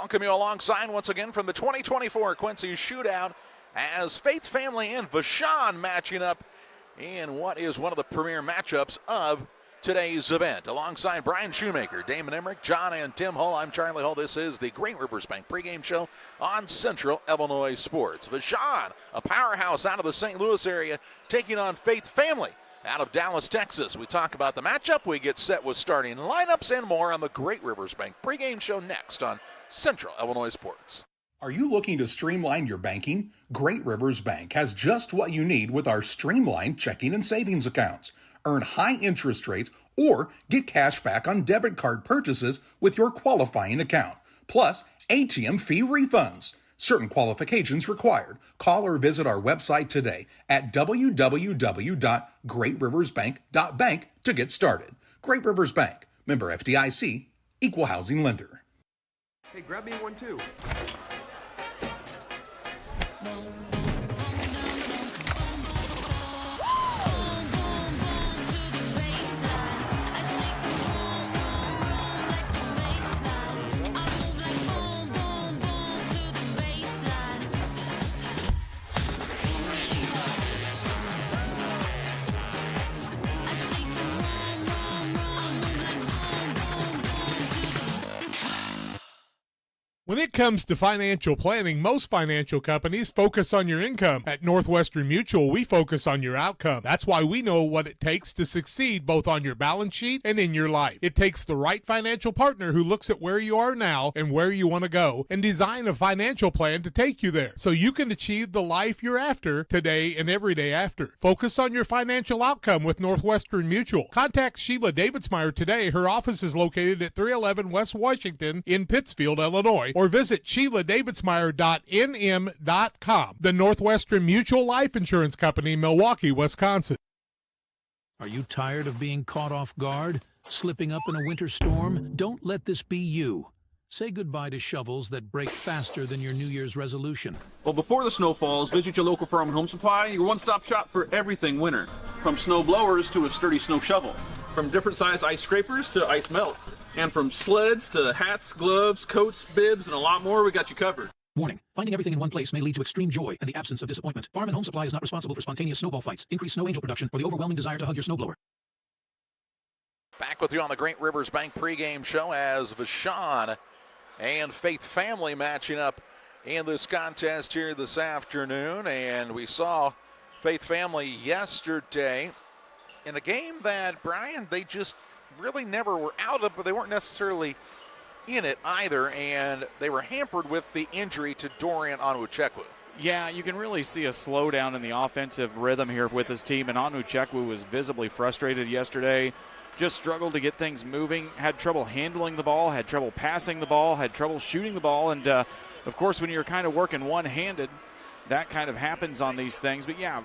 welcome you alongside once again from the 2024 Quincy Shootout as Faith Family and Vashon matching up in what is one of the premier matchups of today's event. Alongside Brian Shoemaker, Damon Emmerich, John and Tim Hull, I'm Charlie Hull. This is the Great Rivers Bank pregame show on Central Illinois Sports. Vashon, a powerhouse out of the St. Louis area, taking on Faith Family out of Dallas, Texas. We talk about the matchup, we get set with starting lineups and more on the Great Rivers Bank pregame show next on Central Illinois Sports. Are you looking to streamline your banking? Great Rivers Bank has just what you need with our streamlined checking and savings accounts. Earn high interest rates or get cash back on debit card purchases with your qualifying account. Plus, ATM fee refunds. Certain qualifications required. Call or visit our website today at www.greatriversbank.bank to get started. Great Rivers Bank, member FDIC, equal housing lender. Hey, grab me one too. When it comes to financial planning, most financial companies focus on your income. At Northwestern Mutual, we focus on your outcome. That's why we know what it takes to succeed both on your balance sheet and in your life. It takes the right financial partner who looks at where you are now and where you want to go and design a financial plan to take you there so you can achieve the life you're after today and every day after. Focus on your financial outcome with Northwestern Mutual. Contact Sheila Davidsmeyer today. Her office is located at 311 West Washington in Pittsfield, Illinois, or visit SheilaDavidsmeyer.nm.com. The Northwestern Mutual Life Insurance Company, Milwaukee, Wisconsin. Are you tired of being caught off guard? Slipping up in a winter storm? Don't let this be you. Say goodbye to shovels that break faster than your New Year's resolution. Well, before the snow falls, visit your local Farm and Home Supply, your one-stop shop for everything winter. From snow blowers to a sturdy snow shovel. From different size ice scrapers to ice melt. And from sleds to hats, gloves, coats, bibs, and a lot more, we got you covered. Warning, finding everything in one place may lead to extreme joy and the absence of disappointment. Farm and Home Supply is not responsible for spontaneous snowball fights, increased snow angel production, or the overwhelming desire to hug your snowblower. Back with you on the Great Rivers Bank pregame show as Vashon and Faith Family matching up in this contest here this afternoon. And we saw Faith Family yesterday in a game that, Brian, they just really never were out of, but they weren't necessarily in it either, and they were hampered with the injury to Dorian Onwuchekwu. Yeah, you can really see a slowdown in the offensive rhythm here with this team, and Onwuchekwu was visibly frustrated yesterday, just struggled to get things moving, had trouble handling the ball, had trouble passing the ball, had trouble shooting the ball, and of course when you're kind of working one-handed, that kind of happens on these things. But yeah,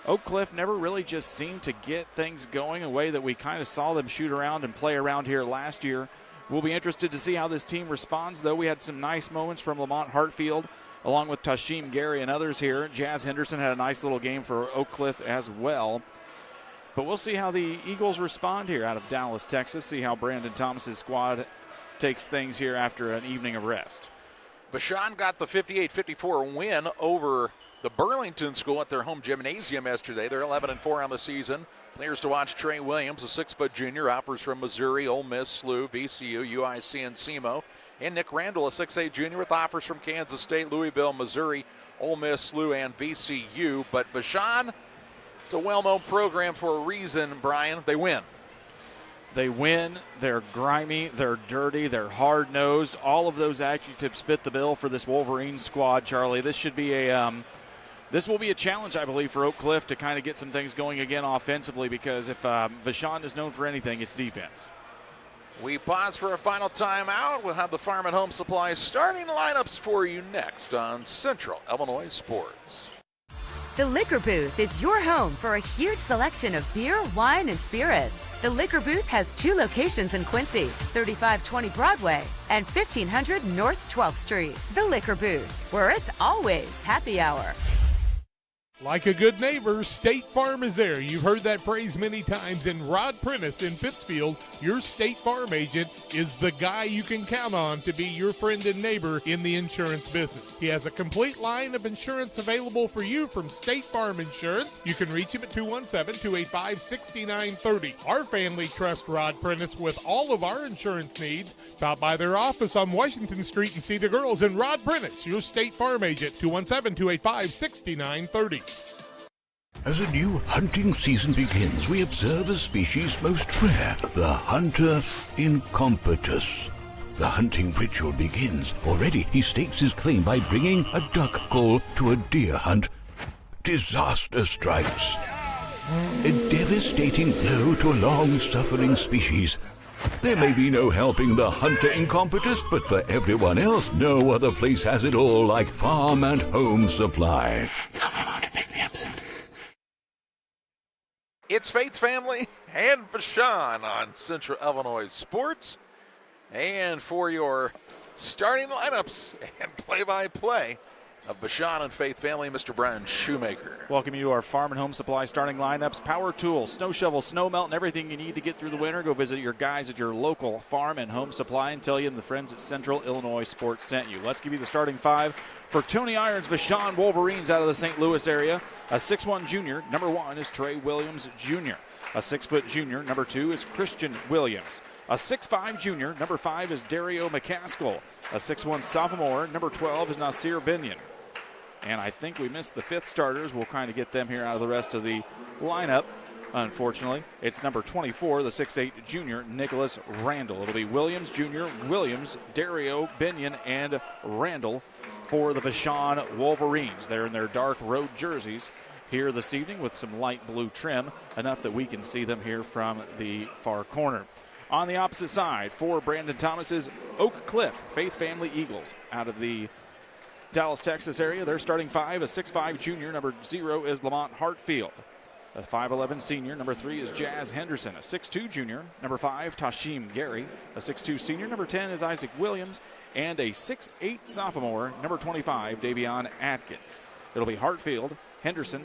Oak Cliff never really just seemed to get things going a way that we kind of saw them shoot around and play around here last year. We'll be interested to see how this team responds, though. We had some nice moments from Lamont Hartfield, along with Tashim Gary and others here. Jazz Henderson had a nice little game for Oak Cliff as well. But we'll see how the Eagles respond here out of Dallas, Texas, see how Brandon Thomas's squad takes things here after an evening of rest. Vashon got the 58-54 win over the Burlington School at their home gymnasium yesterday. They're 11-4 on the season. Players to watch: Trey Williams, a 6-foot junior, offers from Missouri, Ole Miss, SLU, VCU, UIC, and SEMO. And Nick Randall, a 6'8 junior with offers from Kansas State, Louisville, Missouri, Ole Miss, SLU, and VCU. But Vashon, it's a well-known program for a reason, Brian. They win. They win, they're grimy, they're dirty, they're hard-nosed. All of those adjectives fit the bill for this Wolverine squad, Charlie. This should be this will be a challenge, I believe, for Oak Cliff to kind of get some things going again offensively, because if Vashon is known for anything, it's defense. We pause for a final timeout. We'll have the Farm and Home Supply starting lineups for you next on Central Illinois Sports. The Liquor Booth is your home for a huge selection of beer, wine, and spirits. The Liquor Booth has 2 locations in Quincy, 3520 Broadway and 1500 North 12th Street. The Liquor Booth, where it's always happy hour. Like a good neighbor, State Farm is there. You've heard that phrase many times. And Rod Prentice in Pittsfield, your State Farm agent, is the guy you can count on to be your friend and neighbor in the insurance business. He has a complete line of insurance available for you from State Farm Insurance. You can reach him at 217-285-6930. Our family trusts Rod Prentice with all of our insurance needs. Stop by their office on Washington Street and see the girls. And Rod Prentice, your State Farm agent, 217-285-6930. As a new hunting season begins, we observe a species most rare, the hunter incompetus. The hunting ritual begins. Already he stakes his claim by bringing a duck call to a deer hunt. Disaster strikes. A devastating blow to a long-suffering species. There may be no helping the hunter incompetus, but for everyone else, no other place has it all like Farm and Home Supply. Tell my mom to pick me up soon. It's Faith Family and Vashon on Central Illinois Sports. And for your starting lineups and play-by-play of Vashon and Faith Family, Mr. Brian Shoemaker. Welcome you to our Farm and Home Supply starting lineups. Power tools, snow shovel, snow melt, and everything you need to get through the winter. Go visit your guys at your local Farm and Home Supply and tell you and the friends at Central Illinois Sports sent you. Let's give you the starting five. For Tony Irons, Vashon Wolverines out of the St. Louis area. A 6'1 junior, number 1 is Trey Williams Jr. A 6' junior, number 2 is Christian Williams. A 6'5 junior, number 5 is Dario McCaskill. A 6'1 sophomore, number 12 is Nasir Binion. And I think we missed the 5th starters. We'll kind of get them here out of the rest of the lineup. Unfortunately, it's number 24, the 6'8 junior, Nicholas Randall. It'll be Williams Jr., Williams, Dario, Binion, and Randall for the Vashon Wolverines. They're in their dark road jerseys here this evening with some light blue trim, enough that we can see them here from the far corner. On the opposite side, for Brandon Thomas's Oak Cliff Faith Family Eagles out of the Dallas, Texas area. Their starting five, a 6'5 junior, number 0 is Lamont Hartfield. A 5'11 senior, number 3 is Jazz Henderson. A 6'2 junior, number 5, Tashim Gary. A 6'2 senior, number 10 is Isaac Williams. And a 6'8 sophomore, number 25, Davion Atkins. It'll be Hartfield, Henderson,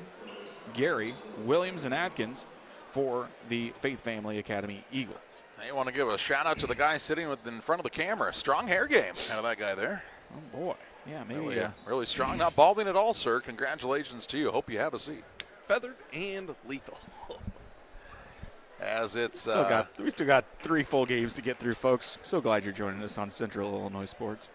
Gary, Williams, and Atkins for the Faith Family Academy Eagles. I want to give a shout out to the guy sitting in front of the camera. Strong hair game out of that guy there. Oh boy, yeah, maybe really strong. Not balding at all, sir. Congratulations to you. Hope you have a seat. Feathered and lethal. As it's we still got 3 full games to get through, folks. So glad you're joining us on Central Illinois Sports.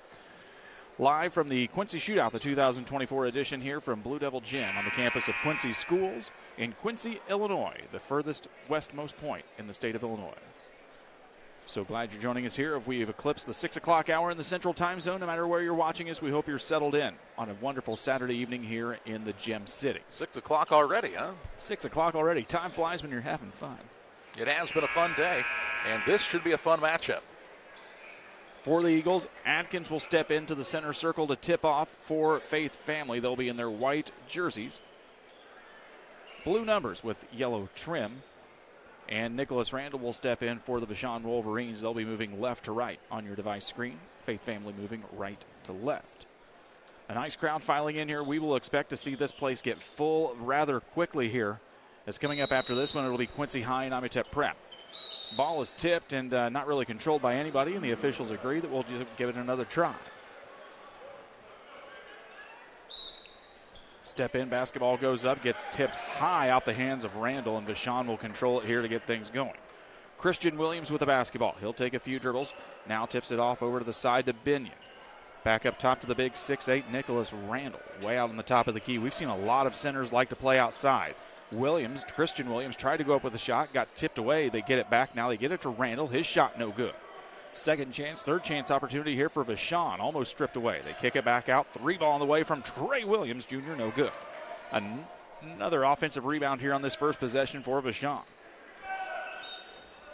Live from the Quincy Shootout, the 2024 edition here from Blue Devil Gym on the campus of Quincy Schools in Quincy, Illinois, the furthest westmost point in the state of Illinois. So glad you're joining us here. If we've eclipsed the 6 o'clock hour in the Central Time Zone, no matter where you're watching us, we hope you're settled in on a wonderful Saturday evening here in the Gem City. 6 o'clock already, huh? 6 o'clock already. Time flies when you're having fun. It has been a fun day, and this should be a fun matchup. For the Eagles, Atkins will step into the center circle to tip off for Faith Family. They'll be in their white jerseys. Blue numbers with yellow trim. And Nicholas Randall will step in for the Vashon Wolverines. They'll be moving left to right on your device screen. Faith Family moving right to left. A nice crowd filing in here. We will expect to see this place get full rather quickly here. As coming up after this one, it'll be Quincy High and Amitep Prep. Ball is tipped and not really controlled by anybody, and the officials agree that we'll just give it another try. Step in, basketball goes up, gets tipped high off the hands of Randall, and Vashon will control it here to get things going. Christian Williams with the basketball. He'll take a few dribbles. Now tips it off over to the side to Binion. Back up top to the big 6'8 Nicholas Randall, way out on the top of the key. We've seen a lot of centers like to play outside. Christian Williams tried to go up with a shot, got tipped away. They get it back. Now they get it to Randall. His shot no good. Second chance, third chance opportunity here for Vashon, almost stripped away. They kick it back out. 3 ball on the way from Trey Williams Jr., no good. Another offensive rebound here on this first possession for Vashon.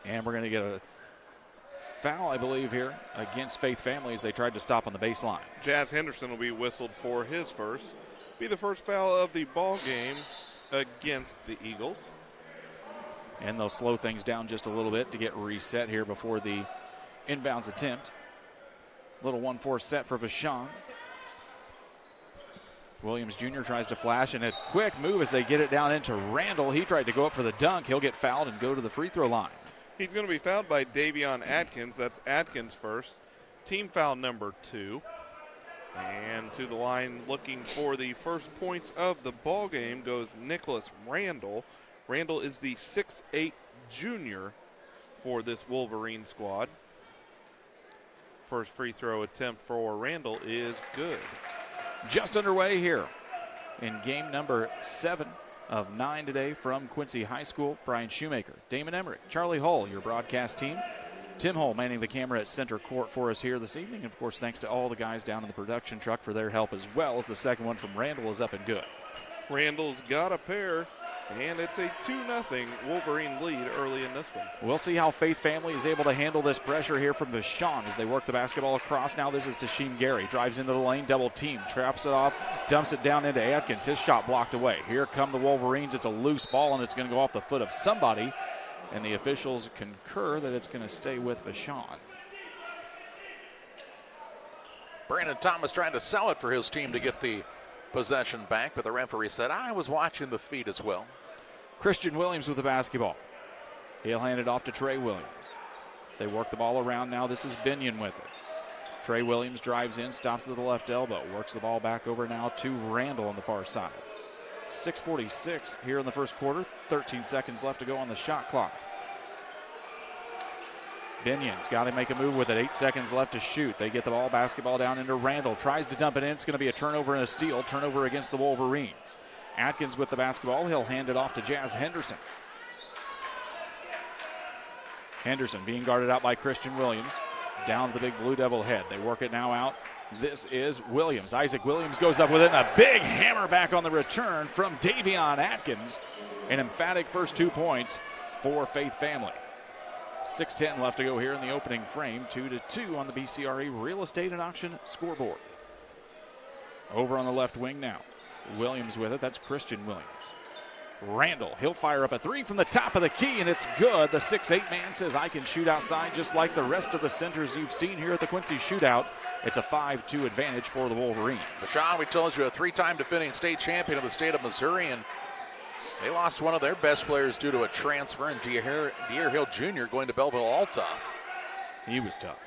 And we're going to get a foul, I believe, here against Faith Family as they tried to stop on the baseline. Jazz Henderson will be whistled for his first. Be the first foul of the ball game against the Eagles. And they'll slow things down just a little bit to get reset here before the inbounds attempt. Little 1-4 set for Vashon. Williams Jr. tries to flash, and a quick move as they get it down into Randall. He tried to go up for the dunk. He'll get fouled and go to the free throw line. He's going to be fouled by Davion Atkins. That's Atkins first. Team foul number 2. And to the line looking for the first points of the ball game goes Nicholas Randall. Randall is the 6'8 junior for this Wolverine squad. First free throw attempt for Randall is good. Just underway here in game number 7 of 9 today from Quincy High School. Brian Shoemaker, Damon Emmerich, Charlie Hull, your broadcast team. Tim Hull manning the camera at center court for us here this evening. And of course, thanks to all the guys down in the production truck for their help as well, as the second one from Randall is up and good. Randall's got a pair, and it's a 2-0 Wolverine lead early in this one. We'll see how Faith Family is able to handle this pressure here from Vashon as they work the basketball across. Now this is Tashim Gary. Drives into the lane, double team, traps it off, dumps it down into Atkins. His shot blocked away. Here come the Wolverines. It's a loose ball, and it's going to go off the foot of somebody. And the officials concur that it's going to stay with Vashon. Brandon Thomas trying to sell it for his team to get the possession back, but the referee said, I was watching the feet as well. Christian Williams with the basketball. He'll hand it off to Trey Williams. They work the ball around now. This is Binion with it. Trey Williams drives in, stops with the left elbow, works the ball back over now to Randall on the far side. 6:46 here in the first quarter. 13 seconds left to go on the shot clock. Binion's got to make a move with it. 8 seconds left to shoot. They get the ball, basketball down into Randall. Tries to dump it in. It's going to be a turnover and a steal. Turnover against the Wolverines. Atkins with the basketball. He'll hand it off to Jazz Henderson. Henderson being guarded out by Christian Williams. Down to the big Blue Devil head. They work it now out. This is Williams. Isaac Williams goes up with it, and a big hammer back on the return from Davion Atkins. An emphatic first 2 points for Faith Family. 6:10 left to go here in the opening frame. 2-2 on the BCRE Real Estate and Auction scoreboard. Over on the left wing now. Williams with it. That's Christian Williams. Randall, he'll fire up a three from the top of the key, and it's good. The 6'8 man says, I can shoot outside just like the rest of the centers you've seen here at the Quincy Shootout. It's a 5-2 advantage for the Wolverines. Vashon, we told you, a 3-time defending state champion of the state of Missouri, and they lost one of their best players due to a transfer, and Deer Hill Jr. going to Belleville Alta. He was tough.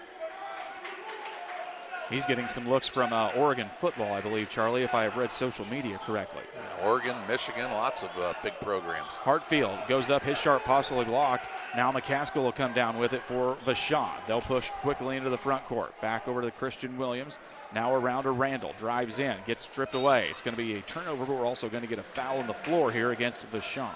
He's getting some looks from Oregon football, I believe, Charlie, if I have read social media correctly. Yeah, Oregon, Michigan, lots of big programs. Hartfield goes up, his sharp possibly blocked. Now McCaskill will come down with it for Vashon. They'll push quickly into the front court. Back over to Christian Williams. Now around to Randall. Drives in, gets stripped away. It's going to be a turnover, but we're also going to get a foul on the floor here against Vashon.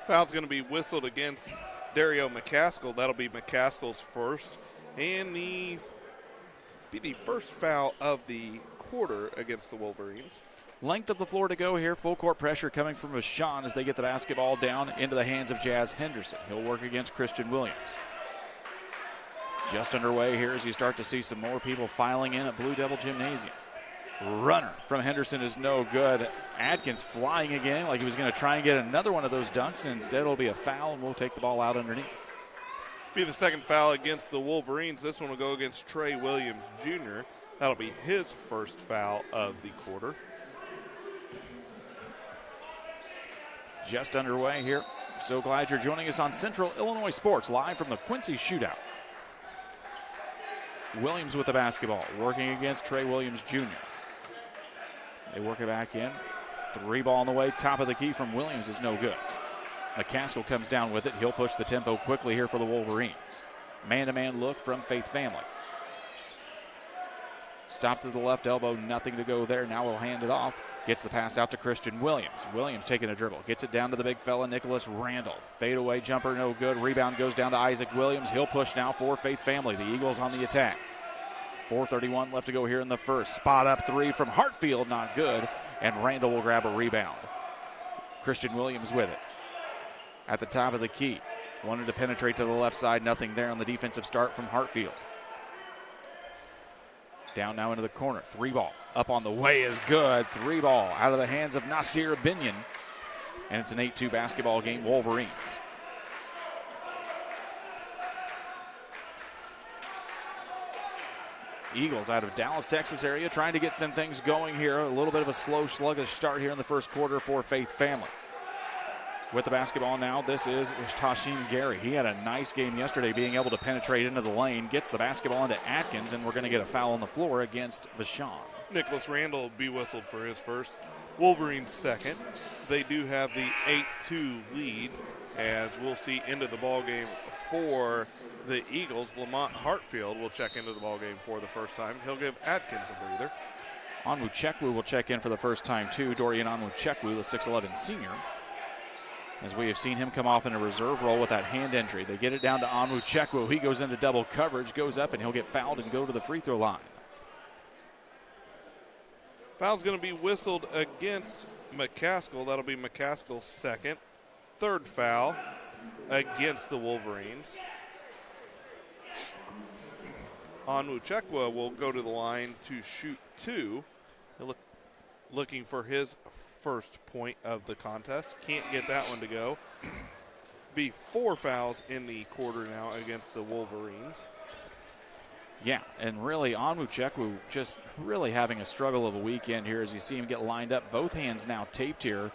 Foul's going to be whistled against Dario McCaskill. That'll be McCaskill's first. And the first foul of the quarter against the Wolverines. Length of the floor to go here. Full court pressure coming from Vashon as they get the basketball down into the hands of Jazz Henderson. He'll work against Christian Williams. Just underway here as you start to see some more people filing in at Blue Devil Gymnasium. Runner from Henderson is no good. Atkins flying again like he was going to try and get another one of those dunks, and instead it'll be a foul, and we'll take the ball out underneath. Be the second foul against the Wolverines. This one will go against Trey Williams Jr. That'll be his first foul of the quarter. Just underway here. So glad you're joining us on Central Illinois Sports, live from the Quincy Shootout. Williams with the basketball, working against Trey Williams Jr. They work it back in. Three ball on the way, top of the key from Williams is no good. McCaskill comes down with it. He'll push the tempo quickly here for the Wolverines. Man-to-man look from Faith Family. Stops at the left elbow, nothing to go there. Now he'll hand it off. Gets the pass out to Christian Williams. Williams taking a dribble. Gets it down to the big fella, Nicholas Randall. Fadeaway jumper, no good. Rebound goes down to Isaac Williams. He'll push now for Faith Family. The Eagles on the attack. 4:31 left to go here in the first. Spot up three from Hartfield, not good. And Randall will grab a rebound. Christian Williams with it. At the top of the key. Wanted to penetrate to the left side. Nothing there on the defensive start from Hartfield. Down now into the corner. Three ball. Up on the way is good. Three ball out of the hands of Nasir Binion. And it's an 8-2 basketball game. Wolverines. Eagles out of Dallas, Texas area, trying to get some things going here. A little bit of a slow, sluggish start here in the first quarter for Faith Family. With the basketball now, this is Tashim Gary. He had a nice game yesterday, being able to penetrate into the lane, gets the basketball into Atkins, and we're going to get a foul on the floor against Vashon. Nicholas Randall will be whistled for his first. Wolverines second. They do have the 8-2 lead, as we'll see into the ball game for the Eagles. Lamont Hartfield will check into the ball game for the first time. He'll give Atkins a breather. Onwuchekwu will check in for the first time too. Dorian Onwuchekwu, the 6'11 senior, as we have seen him come off in a reserve role with that hand injury. They get it down to Onwuchekwu. He goes into double coverage, goes up, and he'll get fouled and go to the free throw line. Foul's going to be whistled against McCaskill. That'll be McCaskill's second. Third foul against the Wolverines. Onwuchekwu will go to the line to shoot two. Looking for his first point of the contest. Can't get that one to go. Be 4 fouls in the quarter now against the Wolverines. Yeah, and really Onwuchekwu just really having a struggle of a weekend here as you see him get lined up. Both hands now taped here.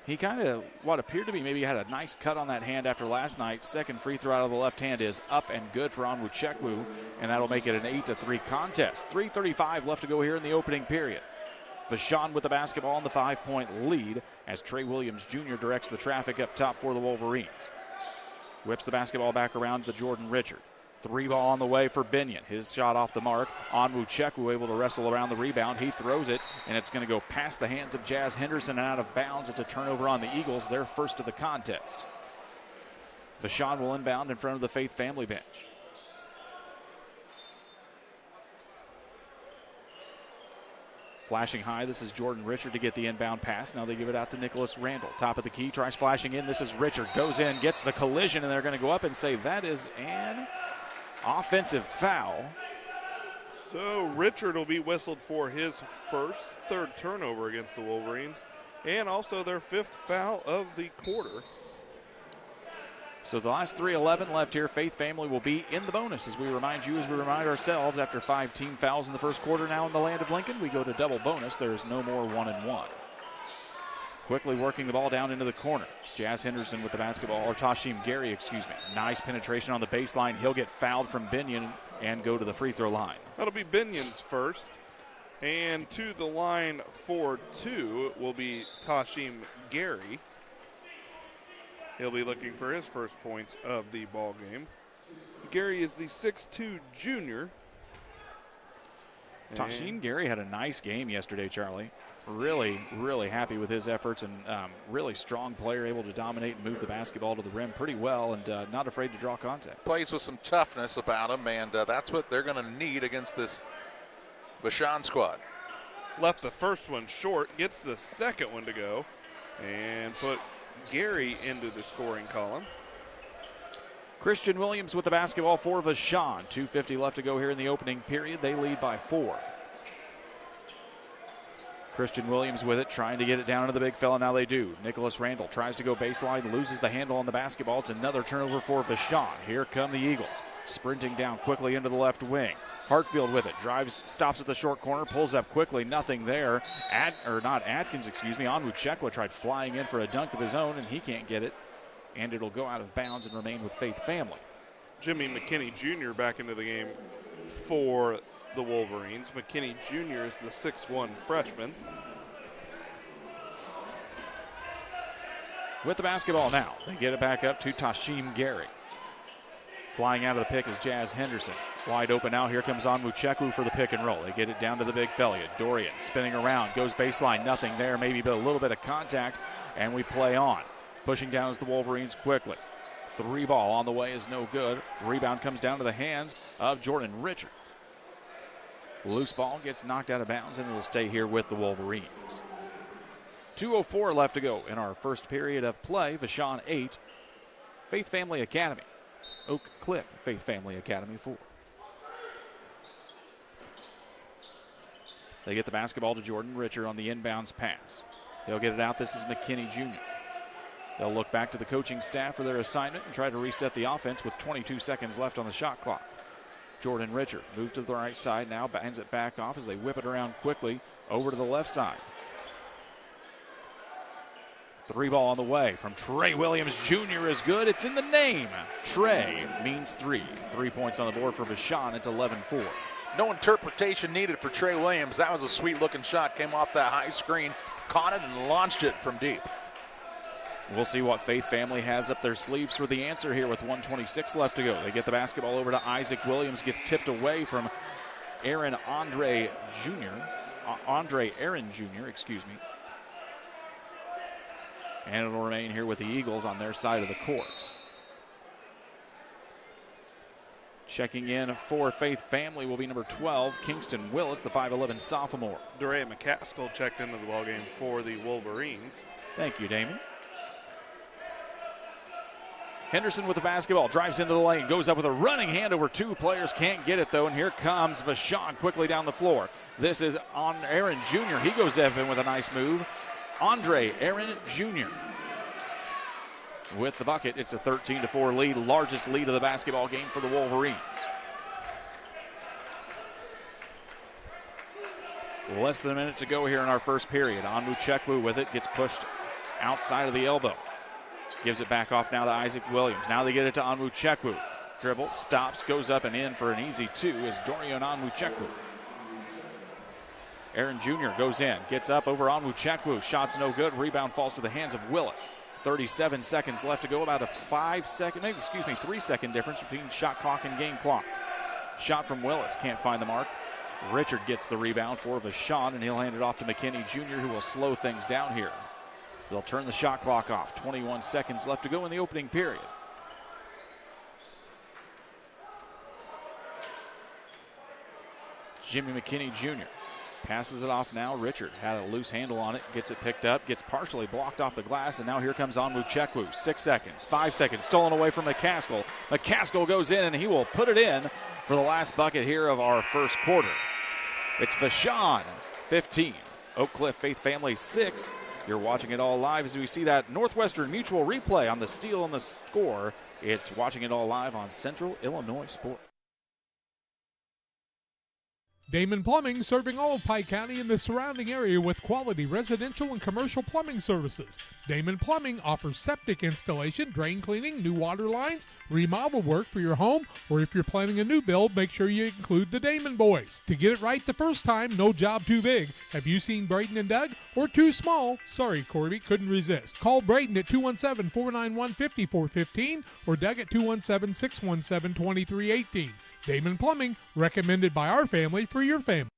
He kind of, what appeared to be maybe had a nice cut on that hand after last night. Second free throw out of the left hand is up and good for Onwuchekwu, and that'll make it an 8-3 contest. 3:35 left to go here in the opening period. Vashon with the basketball in the 5-point lead as Trey Williams Jr. directs the traffic up top for the Wolverines. Whips the basketball back around to Jordan Richard. 3-ball on the way for Binion. His shot off the mark. Onwuchekwu able to wrestle around the rebound. He throws it, and it's going to go past the hands of Jazz Henderson and out of bounds. It's a turnover on the Eagles, their first of the contest. Vashon will inbound in front of the Faith Family bench. Flashing high, this is Jordan Richard to get the inbound pass. Now they give it out to Nicholas Randall. Top of the key, tries flashing in. This is Richard. Goes in, gets the collision, and they're going to go up and say that is an offensive foul. So Richard will be whistled for his third turnover against the Wolverines, and also their 5th foul of the quarter. So the last 3:11 left here. Faith Family will be in the bonus, as we remind ourselves, after 5 team fouls in the first quarter now in the land of Lincoln, we go to double bonus. There is no more 1-and-1. Quickly working the ball down into the corner. Jazz Henderson with the basketball, or Tashim Gary, excuse me. Nice penetration on the baseline. He'll get fouled from Binion and go to the free throw line. That'll be Binion's first. And to the line for 2 will be Tashim Gary. He'll be looking for his first points of the ball game. Gary is the 6'2 junior. Tashim Gary had a nice game yesterday, Charlie. Really, really happy with his efforts, and really strong player, able to dominate and move the basketball to the rim pretty well, and not afraid to draw contact. Plays with some toughness about him, and that's what they're going to need against this Vashon squad. Left the first one short, gets the second one to go, and put Gary into the scoring column. Christian Williams with the basketball for Vashon. 2:50 left to go here in the opening period. They lead by 4. Christian Williams with it, trying to get it down to the big fella. Now they do. Nicholas Randall tries to go baseline, loses the handle on the basketball. It's another turnover for Vashon. Here come the Eagles, sprinting down quickly into the left wing. Hartfield with it, drives, stops at the short corner, pulls up quickly, nothing there. Onwuchekwu tried flying in for a dunk of his own, and he can't get it. And it'll go out of bounds and remain with Faith Family. Jimmy McKinney Jr. back into the game for the Wolverines. McKinney Jr. is the 6'1 freshman. With the basketball now, they get it back up to Tashim Gary. Flying out of the pick is Jazz Henderson. Wide open now. Here comes Onwuchekwu for the pick and roll. They get it down to the big fella. Dorian spinning around, goes baseline, nothing there. Maybe a little bit of contact, and we play on. Pushing down is the Wolverines quickly. 3-ball on the way is no good. Rebound comes down to the hands of Jordan Richard. Loose ball gets knocked out of bounds, and it will stay here with the Wolverines. 2:04 left to go in our first period of play. Vashon 8, Faith Family Academy. Oak Cliff Faith Family Academy 4. They get the basketball to Jordan Richard on the inbounds pass. They'll get it out. This is McKinney Jr. They'll look back to the coaching staff for their assignment and try to reset the offense with 22 seconds left on the shot clock. Jordan Richard moves to the right side now, hands it back off as they whip it around quickly over to the left side. 3 ball on the way from Trey Williams Jr. is good. It's in the name. Trey means 3. 3 points on the board for Vashon. It's 11-4. No interpretation needed for Trey Williams. That was a sweet-looking shot. Came off that high screen, caught it, and launched it from deep. We'll see what Faith Family has up their sleeves for the answer here with 1:26 left to go. They get the basketball over to Isaac Williams. Gets tipped away from Andre Aaron Jr., excuse me. And it'll remain here with the Eagles on their side of the court. Checking in for Faith Family will be number 12, Kingston Willis, the 5'11 sophomore. DeRay McCaskill checked into the ballgame for the Wolverines. Thank you, Damon. Henderson with the basketball, drives into the lane, goes up with a running hand over 2 players, can't get it though, and here comes Vashon quickly down the floor. This is on Aaron Jr. He goes up in with a nice move. Andre Aaron Jr. with the bucket. It's a 13-4 lead, largest lead of the basketball game for the Wolverines. Less than a minute to go here in our first period. Onwuchekwu with it, gets pushed outside of the elbow. Gives it back off now to Isaac Williams. Now they get it to Onwuchekwu. Dribble, stops, goes up and in for an easy 2 is Dorian Onwuchekwu. Aaron Jr. goes in, gets up over Onwuchekwu. Shot's no good. Rebound falls to the hands of Willis. 37 seconds left to go. About a 3-second difference between shot clock and game clock. Shot from Willis, can't find the mark. Richard gets the rebound for Vashon, and he'll hand it off to McKinney Jr., who will slow things down here. They'll turn the shot clock off. 21 seconds left to go in the opening period. Jimmy McKinney Jr. passes it off now. Richard had a loose handle on it, gets it picked up, gets partially blocked off the glass, and now here comes Onwuchekwu. 6 seconds, 5 seconds, stolen away from McCaskill. McCaskill goes in, and he will put it in for the last bucket here of our first quarter. It's Vashon, 15. Oak Cliff Faith Family, 6. You're watching it all live as we see that Northwestern Mutual replay on the steal and the score. It's watching it all live on Central Illinois Sport. Damon Plumbing, serving all of Pike County and the surrounding area with quality residential and commercial plumbing services. Damon Plumbing offers septic installation, drain cleaning, new water lines, remodel work for your home, or if you're planning a new build, make sure you include the Damon boys. To get it right the first time, no job too big. Have you seen Braden and Doug? Or too small? Sorry, Corby, couldn't resist. Call Braden at 217-491-5415 or Doug at 217-617-2318. Damon Plumbing, recommended by our family for your family.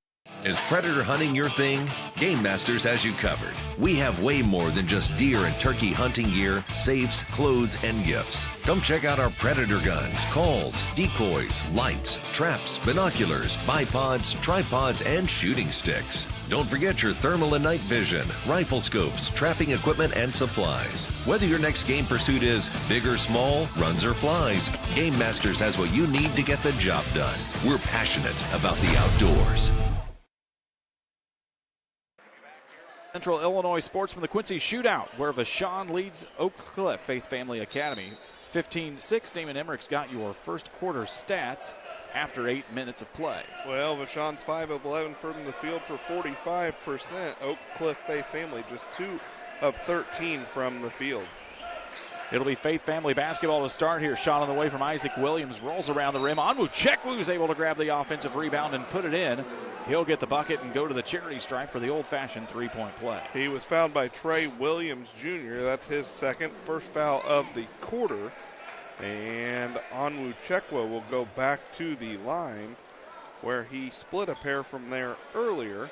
Is predator hunting your thing? Game Masters has you covered. We have way more than just deer and turkey hunting gear, safes, clothes, and gifts. Come check out our predator guns, calls, decoys, lights, traps, binoculars, bipods, tripods, and shooting sticks. Don't forget your thermal and night vision, rifle scopes, trapping equipment, and supplies. Whether your next game pursuit is big or small, runs or flies, Game Masters has what you need to get the job done. We're passionate about the outdoors. Central Illinois Sports from the Quincy Shootout, where Vashon leads Oak Cliff Faith Family Academy. 15-6, Damon Emmerich's got your first quarter stats after 8 minutes of play. Well, Vashon's 5 of 11 from the field for 45%. Oak Cliff Faith Family just 2 of 13 from the field. It'll be Faith Family basketball to start here. Shot on the way from Isaac Williams. Rolls around the rim. Onwuchekwu is able to grab the offensive rebound and put it in. He'll get the bucket and go to the charity stripe for the old-fashioned three-point play. He was fouled by Trey Williams Jr. That's his second, first foul of the quarter. And Onwuchekwu will go back to the line where he split a pair from there earlier.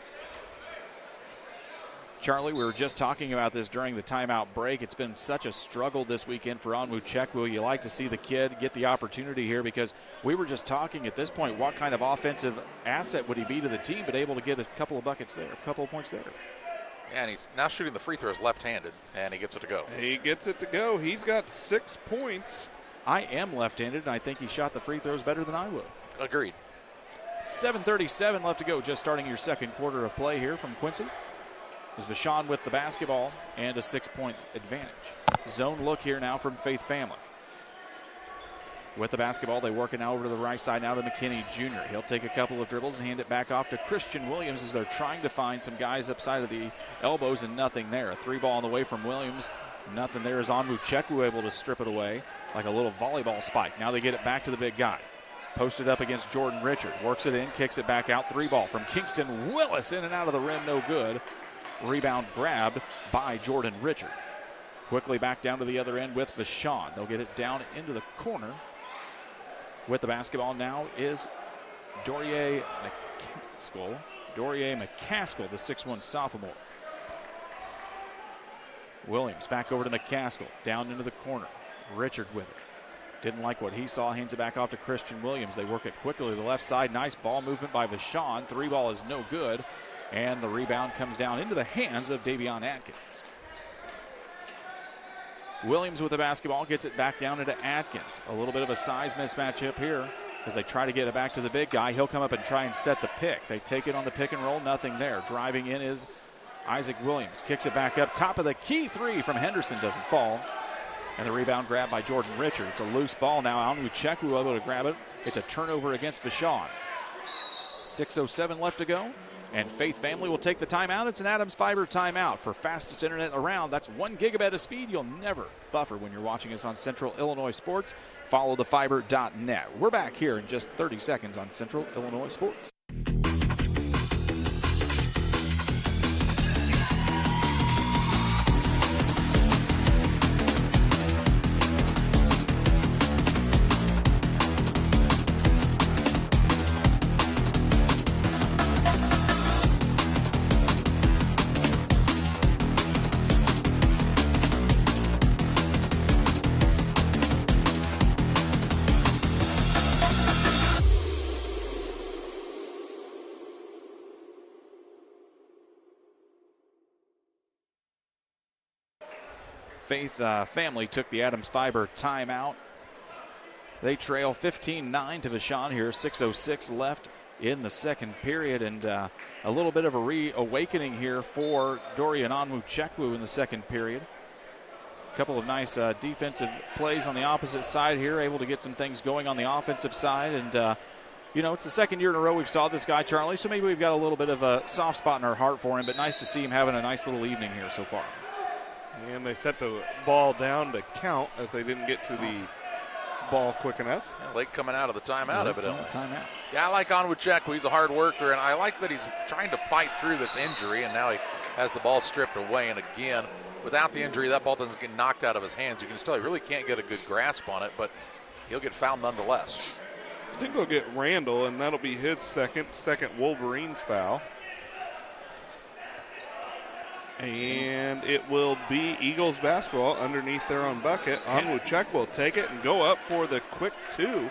Charlie, we were just talking about this during the timeout break. It's been such a struggle this weekend for Onwuchekwu. You like to see the kid get the opportunity here because we were just talking at this point, what kind of offensive asset would he be to the team, but able to get a couple of buckets there, a couple of points there. Yeah, and he's now shooting the free throws left-handed, and he gets it to go. He gets it to go. He's got 6 points. I am left-handed, and I think he shot the free throws better than I would. Agreed. 7:37 left to go, just starting your second quarter of play here from Quincy. Is Vashon with the basketball and a 6-point advantage. Zone look here now from Faith Family. With the basketball, they work it now over to the right side, now to McKinney Jr. He'll take a couple of dribbles and hand it back off to Christian Williams as they're trying to find some guys upside of the elbows and nothing there. A 3-ball on the way from Williams. Nothing there is Onwuchekwu able to strip it away like a little volleyball spike. Now they get it back to the big guy. Posted up against Jordan Richard. Works it in, kicks it back out. 3-ball from Kingston Willis in and out of the rim, no good. Rebound grabbed by Jordan Richard. Quickly back down to the other end with Vashon. They'll get it down into the corner. With the basketball now is Dorier McCaskill. Dorier McCaskill, the 6'1 sophomore. Williams back over to McCaskill. Down into the corner. Richard with it. Didn't like what he saw. Hands it back off to Christian Williams. They work it quickly to the left side. Nice ball movement by Vashon. 3-ball is no good. And the rebound comes down into the hands of Davion Atkins. Williams with the basketball gets it back down into Atkins. A little bit of a size mismatch up here as they try to get it back to the big guy. He'll come up and try and set the pick. They take it on the pick and roll, nothing there. Driving in is Isaac Williams. Kicks it back up. Top of the key 3 from Henderson doesn't fall. And the rebound grab by Jordan Richard. It's a loose ball now. Onwuchekwu able to grab it. It's a turnover against Vashon. 6:07 left to go. And Faith Family will take the timeout. It's an Adams Fiber timeout. For fastest internet around, that's 1 gigabit of speed. You'll never buffer when you're watching us on Central Illinois Sports. Follow thefiber.net. We're back here in just 30 seconds on Central Illinois Sports. Faith Family took the Adams Fiber timeout. They trail 15-9 to Vashon here. 6:06 left in the second period, and a little bit of a reawakening here for Dorian Onwuchekwu in the second period. A couple of nice defensive plays on the opposite side here, able to get some things going on the offensive side. And, you know, it's the second year in a row we've saw this guy, Charlie, so maybe we've got a little bit of a soft spot in our heart for him, but nice to see him having a nice little evening here so far. And they set the ball down to count as they didn't get to the ball quick enough. Yeah, late coming out of the timeout, evidently. Timeout. Yeah, I like Onwuchekwu. He's a hard worker, and I like that he's trying to fight through this injury, and now he has the ball stripped away. And again, without the injury, that ball doesn't get knocked out of his hands. You can still, he really can't get a good grasp on it, but he'll get fouled nonetheless. I think they'll get Randall, and that'll be his second Wolverines foul. And it will be Eagles basketball underneath their own bucket. Onwuchekwu will take it and go up for the quick 2.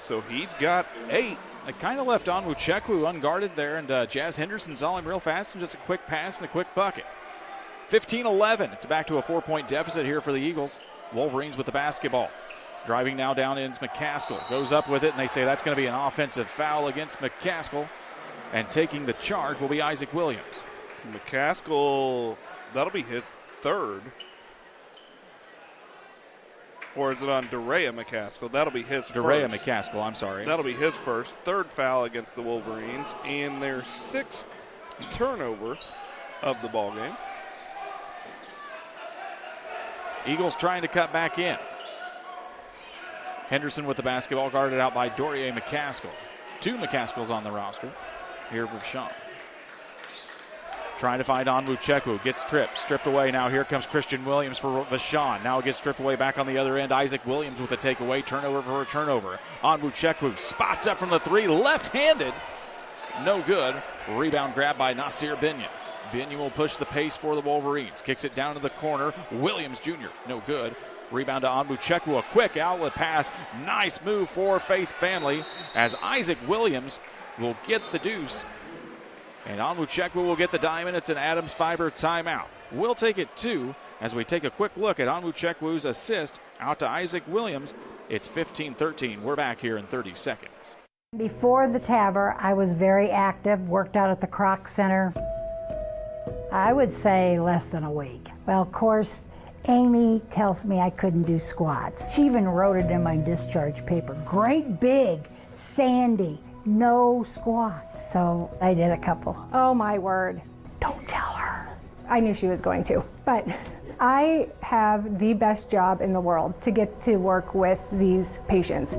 So he's got 8. I kind of left Onwuchekwu unguarded there, and Jazz Henderson saw him real fast and just a quick pass and a quick bucket. 15-11. It's back to a 4-point deficit here for the Eagles. Wolverines with the basketball. Driving now down in McCaskill. Goes up with it, and they say that's going to be an offensive foul against McCaskill. And taking the charge will be Isaac Williams. McCaskill, that'll be his third. Or is it on Derea McCaskill? That'll be his Derea first. McCaskill, I'm sorry. That'll be his first. Third foul against the Wolverines. And their 6th turnover of the ball game. Eagles trying to cut back in. Henderson with the basketball, guarded out by Dorier McCaskill. 2 McCaskills on the roster here for Vashon. Trying to find Onwuchekwu, gets stripped away. Now here comes Christian Williams for Vashon. Now it gets stripped away back on the other end. Isaac Williams with a takeaway, turnover for a turnover. Onwuchekwu spots up from the 3, left-handed. No good. Rebound grab by Nasir Binion. Binion will push the pace for the Wolverines. Kicks it down to the corner. Williams Jr., no good. Rebound to Onwuchekwu, a quick outlet pass. Nice move for Faith Family as Isaac Williams will get the deuce. And Onwuchekwu will get the diamond. It's an Adams Fiber timeout. We'll take it 2 as we take a quick look at Onwuchekwu's assist out to Isaac Williams. It's 15-13. We're back here in 30 seconds. Before the TAVR, I was very active, worked out at the Kroc Center. I would say less than a week. Well, of course, Amy tells me I couldn't do squats. She even wrote it in my discharge paper. Great big, sandy, no squats. So I did a couple. Oh my word. Don't tell her. I knew she was going to, but I have the best job in the world to get to work with these patients.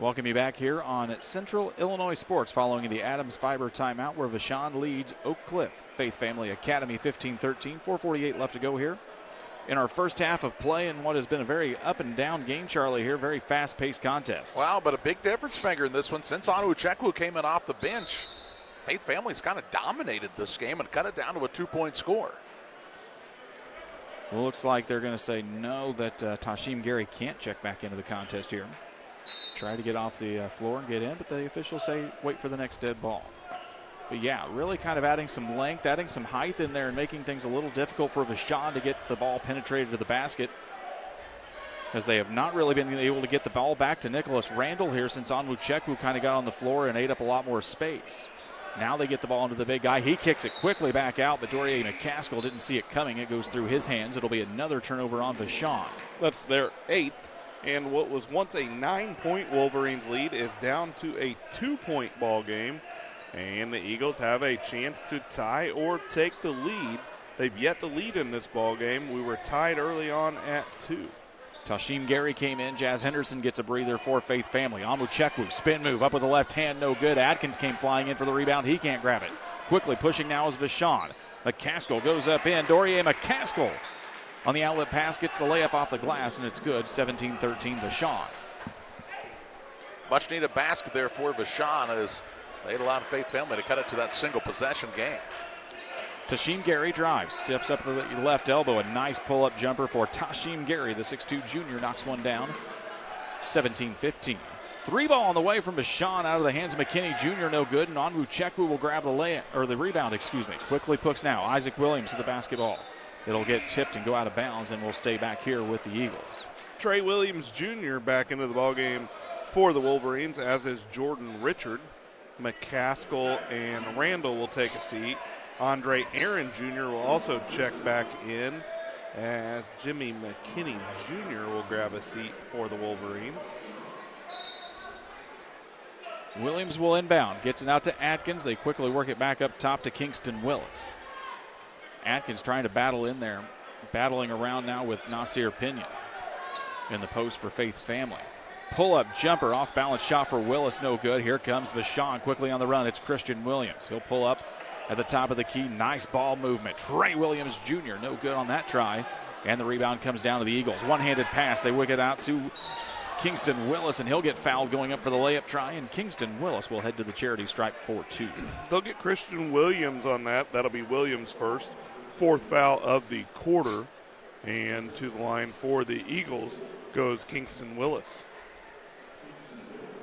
Welcome you back here on Central Illinois Sports following the Adams Fiber timeout where Vashon leads Oak Cliff Faith Family Academy 15-13. 4:48 left to go here in our first half of play in what has been a very up and down game, Charlie, here. Very fast-paced contest. Wow, but a big difference maker in this one. Since Onwuchekwu came in off the bench, Faith Family's kind of dominated this game and cut it down to a 2-point score. Well, looks like they're going to say no, that Tashim Gary can't check back into the contest here. Try to get off the floor and get in, but the officials say wait for the next dead ball. But yeah, really kind of adding some length, adding some height in there and making things a little difficult for Vashon to get the ball penetrated to the basket, as they have not really been able to get the ball back to Nicholas Randall here since Onwuchekwu kind of got on the floor and ate up a lot more space. Now they get the ball into the big guy. He kicks it quickly back out, but Dorier McCaskill didn't see it coming. It goes through his hands. It'll be another turnover on Vashon. That's their 8th. And what was once a 9-point Wolverines lead is down to a 2-point ball game. And the Eagles have a chance to tie or take the lead. They've yet to lead in this ball game. We were tied early on at 2. Tashim Gary came in. Jazz Henderson gets a breather for Faith Family. Onwuchekwu, spin move up with the left hand, no good. Atkins came flying in for the rebound. He can't grab it. Quickly pushing now is Vashon. McCaskill goes up in. Dorier McCaskill on the outlet pass gets the layup off the glass, and it's good. 17-13 Vashon. Much needed basket there for Vashon as they allowed Faith Family to cut it to that single possession game. Tashim Gary drives, steps up the left elbow. A nice pull-up jumper for Tashim Gary. The 6'2 junior knocks one down. 17-15. 3-ball on the way from Vashon out of the hands of McKinney Jr. No good, and Onwuchekwu will grab the rebound. Quickly pucks now. Isaac Williams with the basketball. It'll get tipped and go out of bounds, and we'll stay back here with the Eagles. Trey Williams Jr. back into the ballgame for the Wolverines, as is Jordan Richard. McCaskill and Randall will take a seat. Andre Aaron Jr. will also check back in, as Jimmy McKinney Jr. will grab a seat for the Wolverines. Williams will inbound, gets it out to Atkins. They quickly work it back up top to Kingston Willis. Atkins trying to battle in there, battling around now with Nasir Pinion in the post for Faith Family. Pull-up jumper, off-balance shot for Willis, no good. Here comes Vashon quickly on the run. It's Christian Williams. He'll pull up at the top of the key. Nice ball movement. Trey Williams Jr. no good on that try. And the rebound comes down to the Eagles. One-handed pass. They whip it out to Kingston Willis, and he'll get fouled going up for the layup try, and Kingston Willis will head to the charity stripe for 2. They'll get Christian Williams on that. That'll be Williams first. 4th foul of the quarter. And to the line for the Eagles goes Kingston Willis.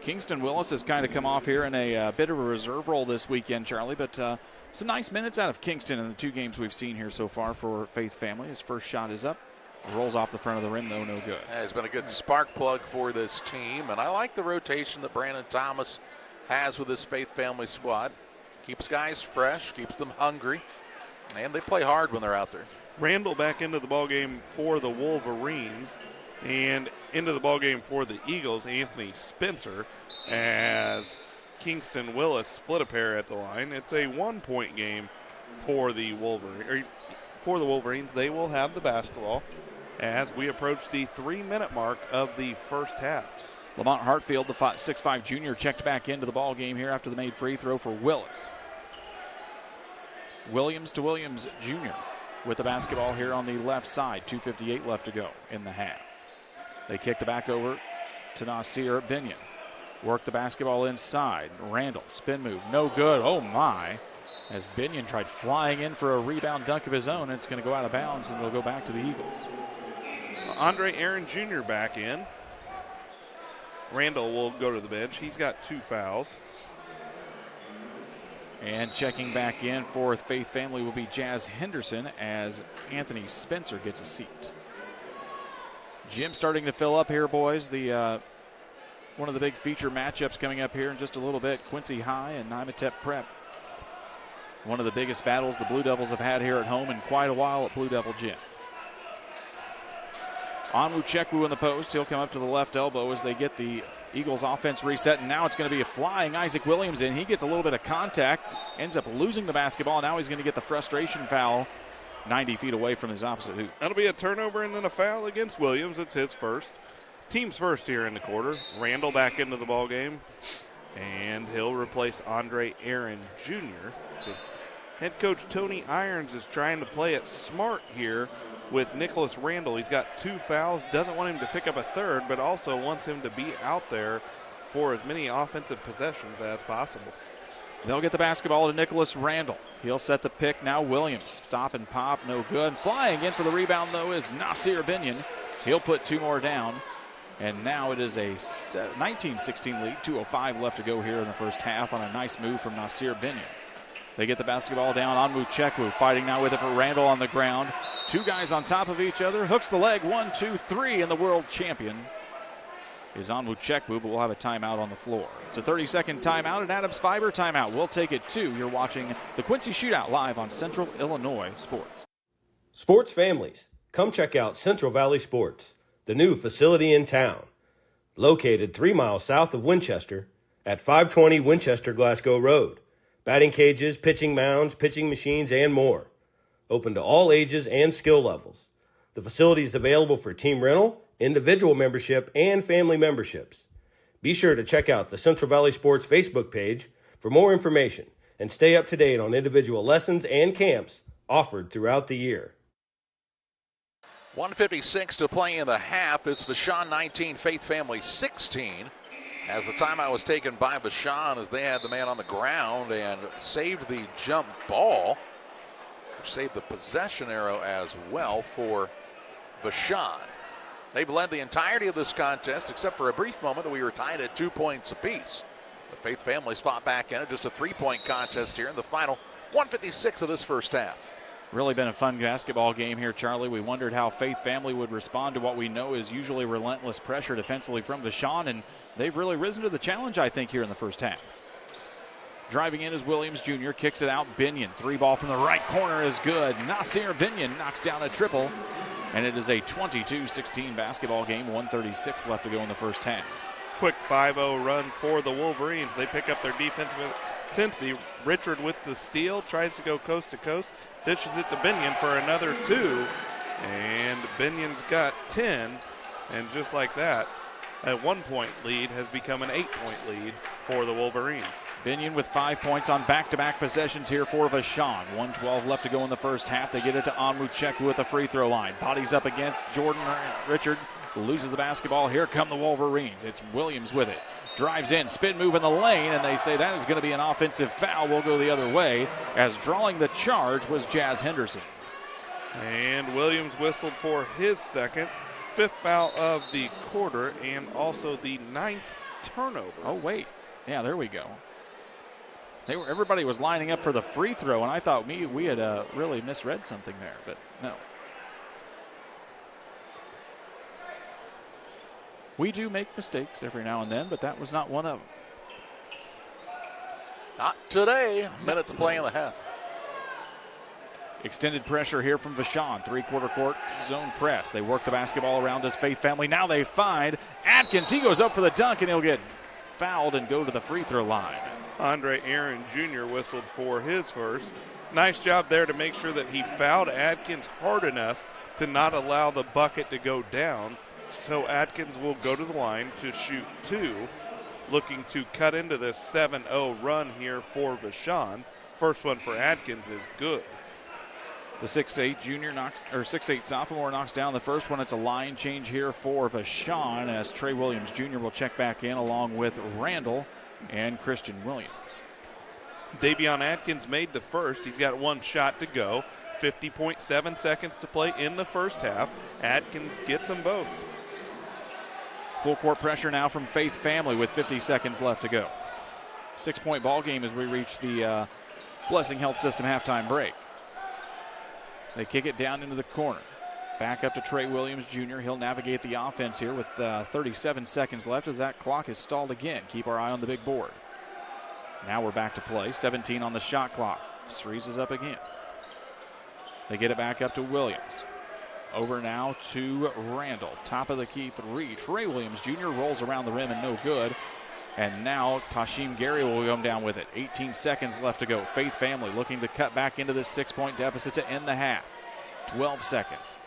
Kingston Willis has kind of come off here in a bit of a reserve role this weekend, Charlie, but some nice minutes out of Kingston in the 2 games we've seen here so far for Faith Family. His first shot is up. Rolls off the front of the rim, though, no good. Yeah, he's been a good spark plug for this team, and I like the rotation that Brandon Thomas has with his Faith Family squad. Keeps guys fresh, keeps them hungry, and they play hard when they're out there. Randall back into the ballgame for the Wolverines, and into the ballgame for the Eagles, Anthony Spencer, as Kingston Willis split a pair at the line. It's a 1-point game for the Wolverines. They will have the basketball as we approach the 3-minute mark of the first half. Lamont Hartfield, the 6'5 junior, checked back into the ball game here after the made free throw for Willis. Williams to Williams Jr. with the basketball here on the left side. 2:58 left to go in the half. They kick the back over to Nasir Binion. Work the basketball inside. Randall, spin move, no good. Oh my. As Binion tried flying in for a rebound dunk of his own, it's going to go out of bounds, and it'll go back to the Eagles. Andre Aaron Jr. back in. Randall will go to the bench. He's got 2 fouls. And checking back in for Faith Family will be Jazz Henderson, as Anthony Spencer gets a seat. Gym starting to fill up here, boys. The one of the big feature matchups coming up here in just a little bit. Quincy High and Nimatep Prep. One of the biggest battles the Blue Devils have had here at home in quite a while at Blue Devil Gym. Onwuchekwu in the post. He'll come up to the left elbow as they get the Eagles offense reset, and now it's going to be a flying Isaac Williams in. He gets a little bit of contact, ends up losing the basketball. Now he's going to get the frustration foul 90 feet away from his opposite hoop. That'll be a turnover and then a foul against Williams. It's his first. Team's first here in the quarter. Randall back into the ball game, and he'll replace Andre Aaron Jr. So head coach Tony Irons is trying to play it smart here with Nicholas Randall. He's got 2 fouls, doesn't want him to pick up a third, but also wants him to be out there for as many offensive possessions as possible. They'll get the basketball to Nicholas Randall. He'll set the pick. Now Williams. Stop and pop, no good. Flying in for the rebound, though, is Nasir Binion. He'll put 2 more down. And now it is a 19-16 lead. 2:05 left to go here in the first half on a nice move from Nasir Binion. They get the basketball down. Onwuchekwu fighting now with it for Randall on the ground. 2 guys on top of each other. Hooks the leg. 1, 2, 3, and the world champion is Onwuchekwu, but we'll have a timeout on the floor. It's a 30-second timeout, an Adams Fiber timeout. We'll take it too. You're watching the Quincy Shootout live on Central Illinois Sports. Sports families, come check out Central Valley Sports, the new facility in town. Located 3 miles south of Winchester at 520 Winchester Glasgow Road. Batting cages, pitching mounds, pitching machines, and more. Open to all ages and skill levels. The facility is available for team rental, individual membership, and family memberships. Be sure to check out the Central Valley Sports Facebook page for more information and stay up to date on individual lessons and camps offered throughout the year. 1:56 to play in the half. It's Vashon 19, Faith Family 16. As the timeout was taken by Vashon as they had the man on the ground and saved the jump ball, which saved the possession arrow as well for Vashon. They've led the entirety of this contest except for a brief moment that we were tied at 2 points apiece. The Faith Families fought back in it. Just a 3-point contest here in the final 1:56 of this first half. Really been a fun basketball game here, Charlie. We wondered how Faith Family would respond to what we know is usually relentless pressure defensively from Vashon, and they've really risen to the challenge, I think, here in the first half. Driving in is Williams Jr., kicks it out. Binion, 3-ball from the right corner is good. Nasir Binion knocks down a triple, and it is a 22-16 basketball game. 1:36 left to go in the first half. Quick 5-0 run for the Wolverines. They pick up their defensive intensity. Richard with the steal, tries to go coast to coast, dishes it to Binion for another 2, and Binion's got 10, and just like that, a 1-point lead has become an 8-point lead for the Wolverines. Binion with 5 points on back-to-back possessions here for Vashon. 1:12 left to go in the first half. They get it to Onwuchekwu with the free throw line. Bodies up against Jordan Richard. Loses the basketball. Here come the Wolverines. It's Williams with it. Drives in, spin move in the lane, and they say that is going to be an offensive foul. We'll go the other way, as drawing the charge was Jazz Henderson. And Williams whistled for his second, 5th foul of the quarter, and also the 9th turnover. Oh, wait. Yeah, there we go. Everybody was lining up for the free throw, and I thought we had really misread something there, but no. We do make mistakes every now and then, but that was not one of them. Not today. Minute to play in the half. Extended pressure here from Vashon. 3-quarter court zone press. They work the basketball around his Faith Family. Now they find Atkins. He goes up for the dunk, and he'll get fouled and go to the free throw line. Andre Aaron Jr. whistled for his first. Nice job there to make sure that he fouled Atkins hard enough to not allow the bucket to go down. So Atkins will go to the line to shoot 2, looking to cut into this 7-0 run here for Vashon. First one for Atkins is good. The 6'8 sophomore knocks down the first one. It's a line change here for Vashon as Trey Williams Jr. will check back in along with Randall and Christian Williams. Davion Atkins made the first. He's got 1 shot to go. 50.7 seconds to play in the first half. Atkins gets them both. Full court pressure now from Faith Family with 50 seconds left to go. 6-point ball game as we reach the Blessing Health System halftime break. They kick it down into the corner. Back up to Trey Williams Jr. He'll navigate the offense here with 37 seconds left as that clock is stalled again. Keep our eye on the big board. Now we're back to play. 17 on the shot clock. freezes up again. They get it back up to Williams. Over now to Randall. Top of the key three. Trey Williams Jr. rolls around the rim and no good. And now Tashim Gary will come down with it. 18 seconds left to go. Faith Family looking to cut back into this 6-point deficit to end the half. 12 seconds.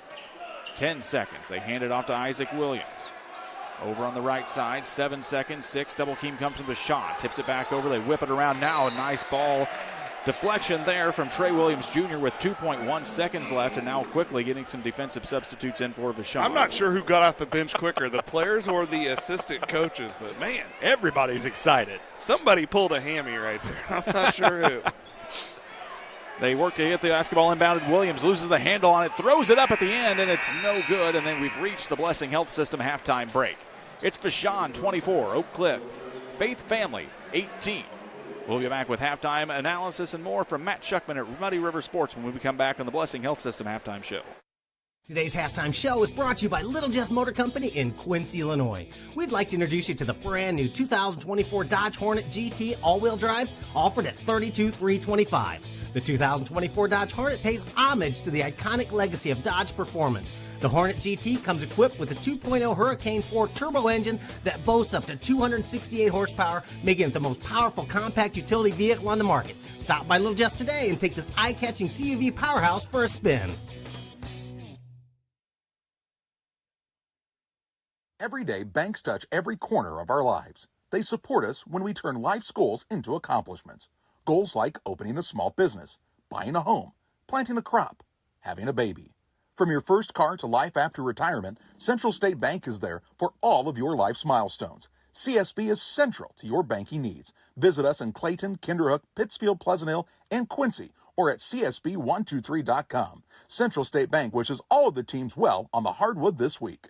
10 seconds. They hand it off to Isaac Williams. Over on the right side, 7 seconds, 6. Double team comes from Vashon. Tips it back over. They whip it around now. A nice ball deflection there from Trey Williams Jr. with 2.1 seconds left, and now quickly getting some defensive substitutes in for Vashon. I'm not sure who got off the bench quicker, the players or the assistant coaches, but man, everybody's excited. Somebody pulled a hammy right there. I'm not sure who. They work to hit the basketball inbounded. Williams loses the handle on it, throws it up at the end, and it's no good. And then we've reached the Blessing Health System halftime break. It's Vashon 24, Oak Cliff, Faith Family 18. We'll be back with halftime analysis and more from Matt Schuckman at Muddy River Sports when we come back on the Blessing Health System halftime show. Today's halftime show is brought to you by Little Jess Motor Company in Quincy, Illinois. We'd like to introduce you to the brand new 2024 Dodge Hornet GT all-wheel drive offered at $32,325. The 2024 Dodge Hornet pays homage to the iconic legacy of Dodge performance. The Hornet GT comes equipped with a 2.0 Hurricane 4 turbo engine that boasts up to 268 horsepower, making it the most powerful compact utility vehicle on the market. Stop by Little Jess today and take this eye-catching CUV powerhouse for a spin. Every day, banks touch every corner of our lives. They support us when we turn life's goals into accomplishments. Goals like opening a small business, buying a home, planting a crop, having a baby. From your first car to life after retirement, Central State Bank is there for all of your life's milestones. CSB is central to your banking needs. Visit us in Clayton, Kinderhook, Pittsfield, Pleasant Hill, and Quincy, or at csb123.com. Central State Bank wishes all of the teams well on the hardwood this week.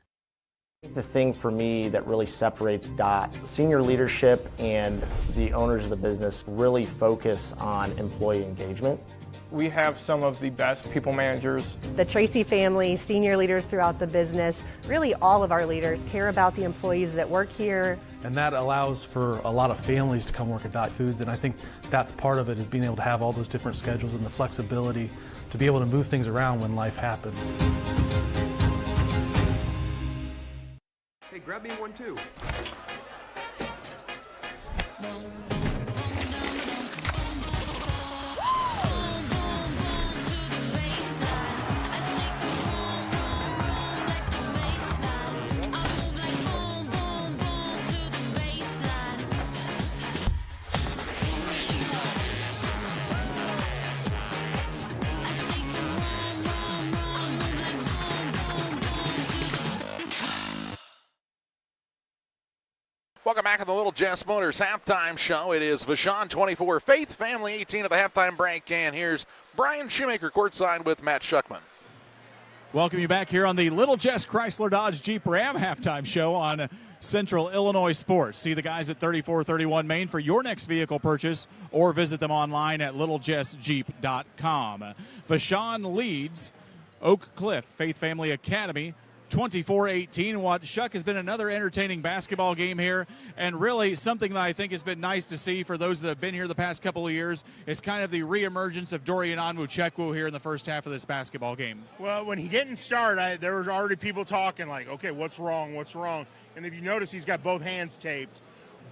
The thing for me that really separates DOT, senior leadership and the owners of the business really focus on employee engagement. We have some of the best people managers. The Tracy family, senior leaders throughout the business, really all of our leaders care about the employees that work here. And that allows for a lot of families to come work at Dot Foods, and I think that's part of it, is being able to have all those different schedules and the flexibility to be able to move things around when life happens. Hey, grab me one too. Welcome back to the Little Jess Motors halftime show. It is Vashon 24, Faith Family 18 at the halftime break. And here's Brian Shoemaker courtside with Matt Schuckman. Welcome you back here on the Little Jess Chrysler Dodge Jeep Ram halftime show on Central Illinois Sports. See the guys at 3431 Main for your next vehicle purchase, or visit them online at littlejessjeep.com. Vashon leads Oak Cliff Faith Family Academy 24-18. What, Shuck, has been another entertaining basketball game here, and really something that I think has been nice to see for those that have been here the past couple of years is kind of the reemergence of Dorian Onwuchekwu here in the first half of this basketball game. Well, when he didn't start, there were already people talking like, okay, what's wrong? And if you notice, he's got both hands taped,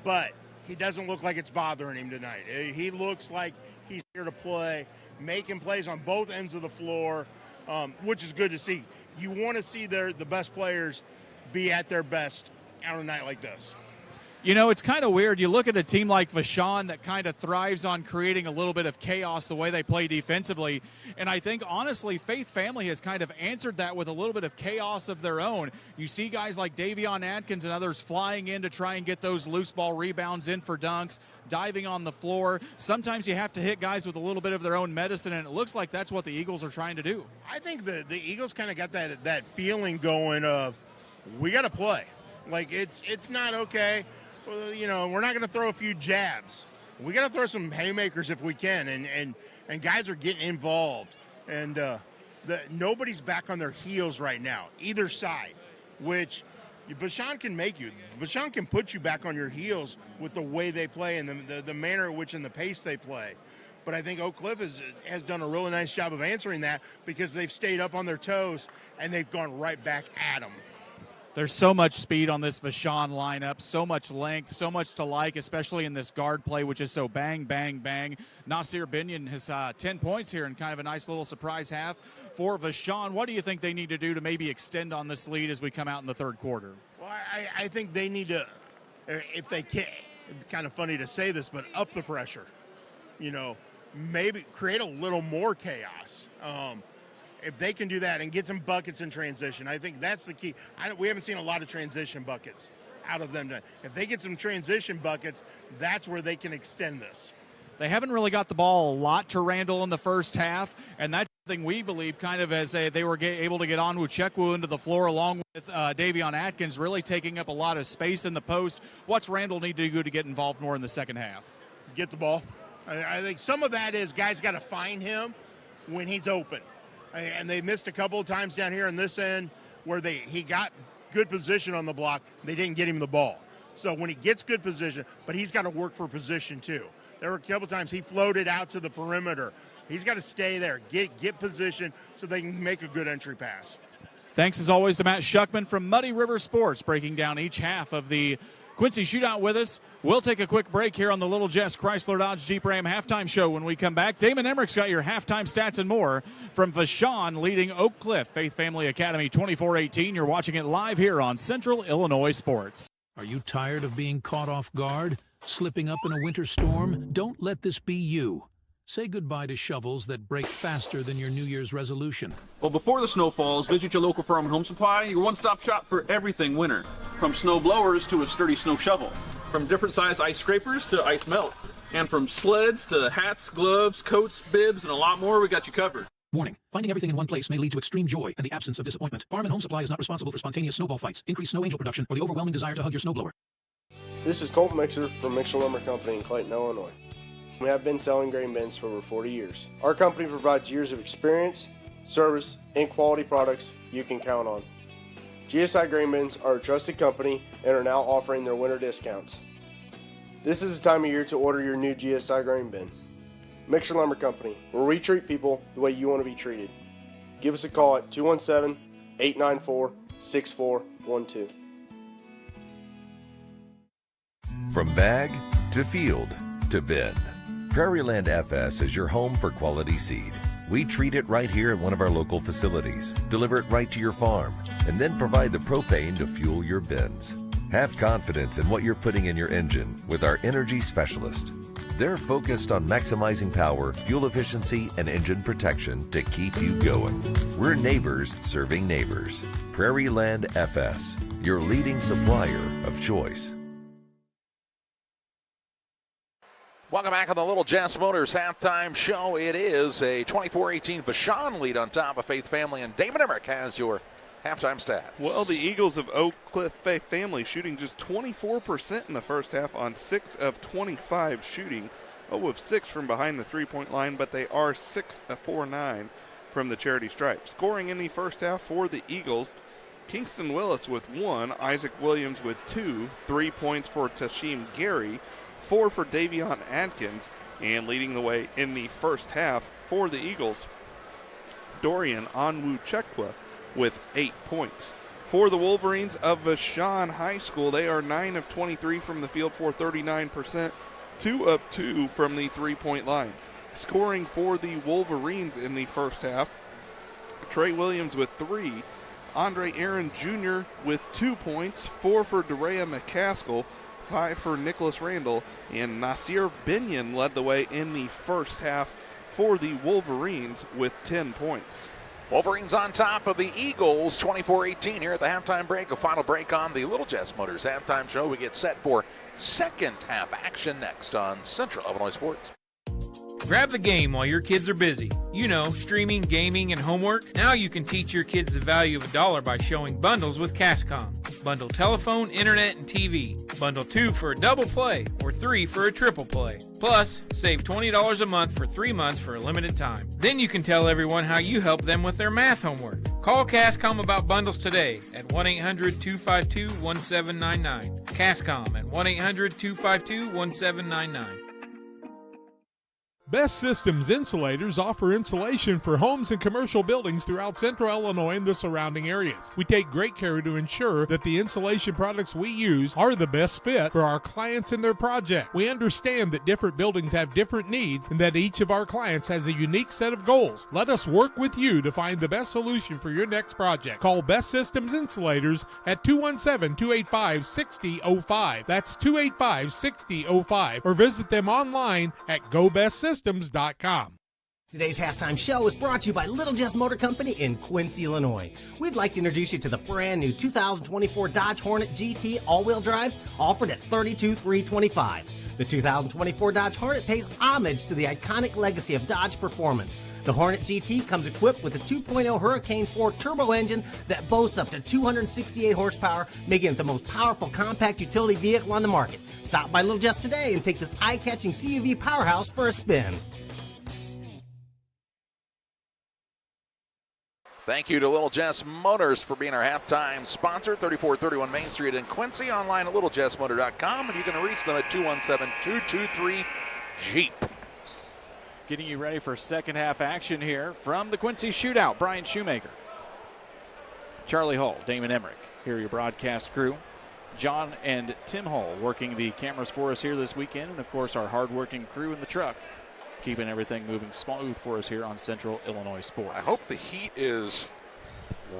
but he doesn't look like it's bothering him tonight. He looks like he's here to play, making plays on both ends of the floor, which is good to see. You want to see the best players be at their best on a night like this. You know, it's kind of weird. You look at a team like Vashon that kind of thrives on creating a little bit of chaos the way they play defensively. And I think, honestly, Faith Family has kind of answered that with a little bit of chaos of their own. You see guys like Davion Atkins and others flying in to try and get those loose ball rebounds in for dunks, diving on the floor. Sometimes you have to hit guys with a little bit of their own medicine, and it looks like that's what the Eagles are trying to do. I think the Eagles kind of got that feeling going of, we got to play. Like, it's not okay. Well, you know, we're not going to throw a few jabs. We got to throw some haymakers if we can, and guys are getting involved. And nobody's back on their heels right now, either side, which Vashon can make you. Vashon can put you back on your heels with the way they play and the manner in which and the pace they play. But I think Oak Cliff has done a really nice job of answering that because they've stayed up on their toes and they've gone right back at them. There's so much speed on this Vashon lineup, so much length, so much to like, especially in this guard play, which is so bang, bang, bang. Nasir Binion has 10 points here and kind of a nice little surprise half for Vashon. What do you think they need to do to maybe extend on this lead as we come out in the third quarter? Well, I think they need to, if they can, it's kind of funny to say this, but up the pressure. Maybe create a little more chaos. If they can do that and get some buckets in transition, I think that's the key. We haven't seen a lot of transition buckets out of them. If they get some transition buckets, that's where they can extend this. They haven't really got the ball a lot to Randall in the first half, and that's something we believe kind of as they were able to get Onwuchekwu into the floor along with Davion Atkins really taking up a lot of space in the post. What's Randall need to do to get involved more in the second half? Get the ball. I think some of that is guys got to find him when he's open. And they missed a couple of times down here on this end where he got good position on the block. They didn't get him the ball. So when he gets good position, but he's got to work for position too. There were a couple of times he floated out to the perimeter. He's got to stay there, get position so they can make a good entry pass. Thanks as always to Matt Schuckman from Muddy River Sports breaking down each half of the Quincy Shootout with us. We'll take a quick break here on the Little Jess Chrysler Dodge Jeep Ram halftime show. When we come back, Damon Emmerich's got your halftime stats and more from Vashon leading Oak Cliff Faith Family Academy 24-18. You're watching it live here on Central Illinois Sports. Are you tired of being caught off guard? Slipping up in a winter storm? Don't let this be you. Say goodbye to shovels that break faster than your New Year's resolution. Well, before the snow falls, visit your local Farm and Home Supply, your one-stop shop for everything winter. From snow blowers to a sturdy snow shovel. From different size ice scrapers to ice melt. And from sleds to hats, gloves, coats, bibs, and a lot more, we got you covered. Warning, finding everything in one place may lead to extreme joy and the absence of disappointment. Farm and Home Supply is not responsible for spontaneous snowball fights, increased snow angel production, or the overwhelming desire to hug your snowblower. This is Colt Mixer from Mixer Lumber Company in Clayton, Illinois. We have been selling grain bins for over 40 years. Our company provides years of experience, service, and quality products you can count on. GSI Grain Bins are a trusted company and are now offering their winter discounts. This is the time of year to order your new GSI Grain Bin. Mixer Lumber Company, where we treat people the way you want to be treated. Give us a call at 217-894-6412. From bag to field to bin, Prairieland FS is your home for quality seed. We treat it right here at one of our local facilities, deliver it right to your farm, and then provide the propane to fuel your bins. Have confidence in what you're putting in your engine with our energy specialist. They're focused on maximizing power, fuel efficiency, and engine protection to keep you going. We're neighbors serving neighbors. Prairieland FS, your leading supplier of choice. Welcome back on the Little Jess Motors halftime show. It is a 24-18 Vashon lead on top of Faith Family, and Damon Emmerich has your halftime stats. Well, the Eagles of Oak Cliff Faith Family shooting just 24% in the first half on 6 of 25 shooting. 0 of 6 from behind the three-point line, but they are 6 of 4-9 from the charity stripe. Scoring in the first half for the Eagles, Kingston Willis with 1, Isaac Williams with 2, 3 points for Tashim Gary, 4 for Davion Atkins, and leading the way in the first half for the Eagles, Dorian Onwuchekwu with 8 points. For the Wolverines of Vashon High School, they are 9 of 23 from the field for 39%, 2 of 2 from the three-point line. Scoring for the Wolverines in the first half, Trey Williams with 3, Andre Aaron Jr. with 2 points, 4 for Derea McCaskill, 5 for Nicholas Randall, and Nasir Binion led the way in the first half for the Wolverines with 10 points. Wolverines on top of the Eagles, 24-18 here at the halftime break. A final break on the Little Jess Motors halftime show. We get set for second half action next on Central Illinois Sports. Grab the game while your kids are busy. You know, streaming, gaming, and homework. Now you can teach your kids the value of $1 by showing bundles with Cascom. Bundle telephone, internet, and TV. Bundle 2 for a double play or 3 for a triple play. Plus, save $20 a month for 3 months for a limited time. Then you can tell everyone how you help them with their math homework. Call Cascom about bundles today at 1-800-252-1799. Cascom at 1-800-252-1799. Best Systems Insulators offer insulation for homes and commercial buildings throughout central Illinois and the surrounding areas. We take great care to ensure that the insulation products we use are the best fit for our clients and their project. We understand that different buildings have different needs and that each of our clients has a unique set of goals. Let us work with you to find the best solution for your next project. Call Best Systems Insulators at 217-285-6005. That's 285-6005. Or visit them online at GoBestSystems.com. Today's halftime show is brought to you by Little Jess Motor Company in Quincy, Illinois. We'd like to introduce you to the brand new 2024 Dodge Hornet GT all-wheel drive, offered at $32,325. The 2024 Dodge Hornet pays homage to the iconic legacy of Dodge performance. The Hornet GT comes equipped with a 2.0 Hurricane 4 turbo engine that boasts up to 268 horsepower, making it the most powerful compact utility vehicle on the market. Stop by Little Jess today and take this eye-catching CUV powerhouse for a spin. Thank you to Little Jess Motors for being our halftime sponsor. 3431 Main Street in Quincy. Online at littlejessmotor.com, and you can reach them at 217-223-JEEP. Getting you ready for second half action here from the Quincy Shootout. Brian Shoemaker, Charlie Hull, Damon Emmerich. Here are your broadcast crew. John and Tim Hull working the cameras for us here this weekend. And, of course, our hardworking crew in the truck, keeping everything moving smooth for us here on Central Illinois Sports. I hope the heat is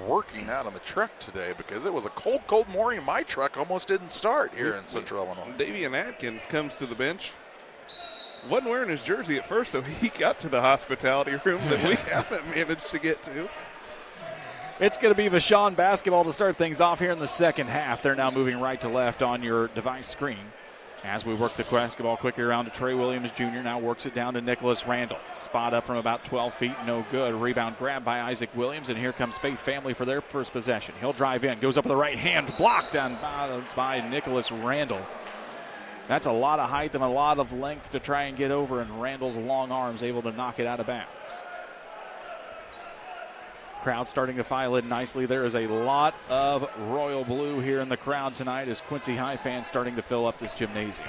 working out on the truck today, because it was a cold, cold morning. My truck almost didn't start here in Central Illinois. Davian Atkins comes to the bench. Wasn't wearing his jersey at first, so he got to the hospitality room that we haven't managed to get to. It's going to be Vashon basketball to start things off here in the second half. They're now moving right to left on your device screen. As we work the basketball quickly around to Trey Williams Jr., now works it down to Nicholas Randall. Spot up from about 12 feet, no good. Rebound grab by Isaac Williams, and here comes Faith Family for their first possession. He'll drive in, goes up with the right hand, blocked on by Nicholas Randall. That's a lot of height and a lot of length to try and get over, and Randall's long arms able to knock it out of bounds. Crowd starting to file in nicely. There is a lot of royal blue here in the crowd tonight as Quincy High fans starting to fill up this gymnasium.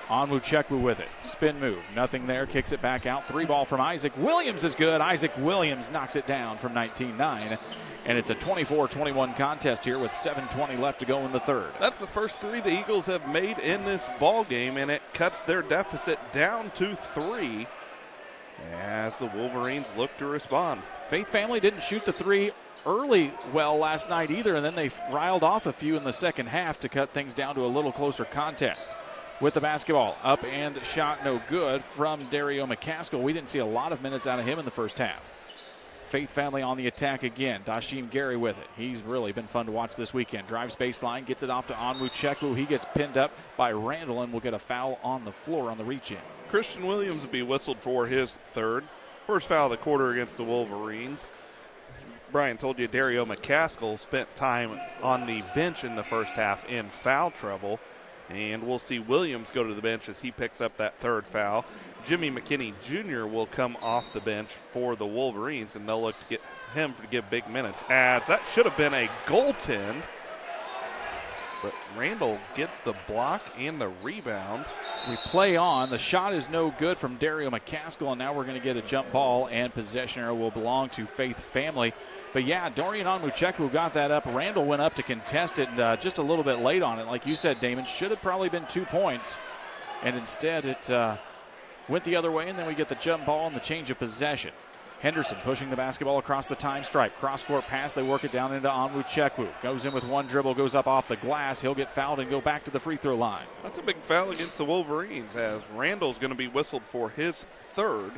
Onwuchekwu with it. Spin move. Nothing there. Kicks it back out. Three ball from Isaac Williams is good. Isaac Williams knocks it down from 19-9. And it's a 24-21 contest here with 7:20 left to go in the third. That's the first three the Eagles have made in this ball game, and it cuts their deficit down to 3 as the Wolverines look to respond. Faith Family didn't shoot the three early well last night either, and then they riled off a few in the second half to cut things down to a little closer contest. With the basketball, up and shot no good from Dario McCaskill. We didn't see a lot of minutes out of him in the first half. Faith Family on the attack again. Dashim Gary with it. He's really been fun to watch this weekend. Drives baseline, gets it off to Onwuchekwu. He gets pinned up by Randall and will get a foul on the floor on the reach-in. Christian Williams will be whistled for his third. First foul of the quarter against the Wolverines. Brian told you Dario McCaskill spent time on the bench in the first half in foul trouble. And we'll see Williams go to the bench as he picks up that third foul. Jimmy McKinney Jr. will come off the bench for the Wolverines, and they'll look to get him to give big minutes. As that should have been a goaltend, but Randall gets the block and the rebound. We play on. The shot is no good from Dario McCaskill, and now we're going to get a jump ball, and possession arrow will belong to Faith Family. But, yeah, Dorian Onwuchekwu got that up. Randall went up to contest it just a little bit late on it. Like you said, Damon, should have probably been 2 points. And instead it went the other way, and then we get the jump ball and the change of possession. Henderson pushing the basketball across the time stripe. Cross-court pass. They work it down into Onwuchekwu. Goes in with one dribble, goes up off the glass. He'll get fouled and go back to the free throw line. That's a big foul against the Wolverines as Randall's going to be whistled for his third.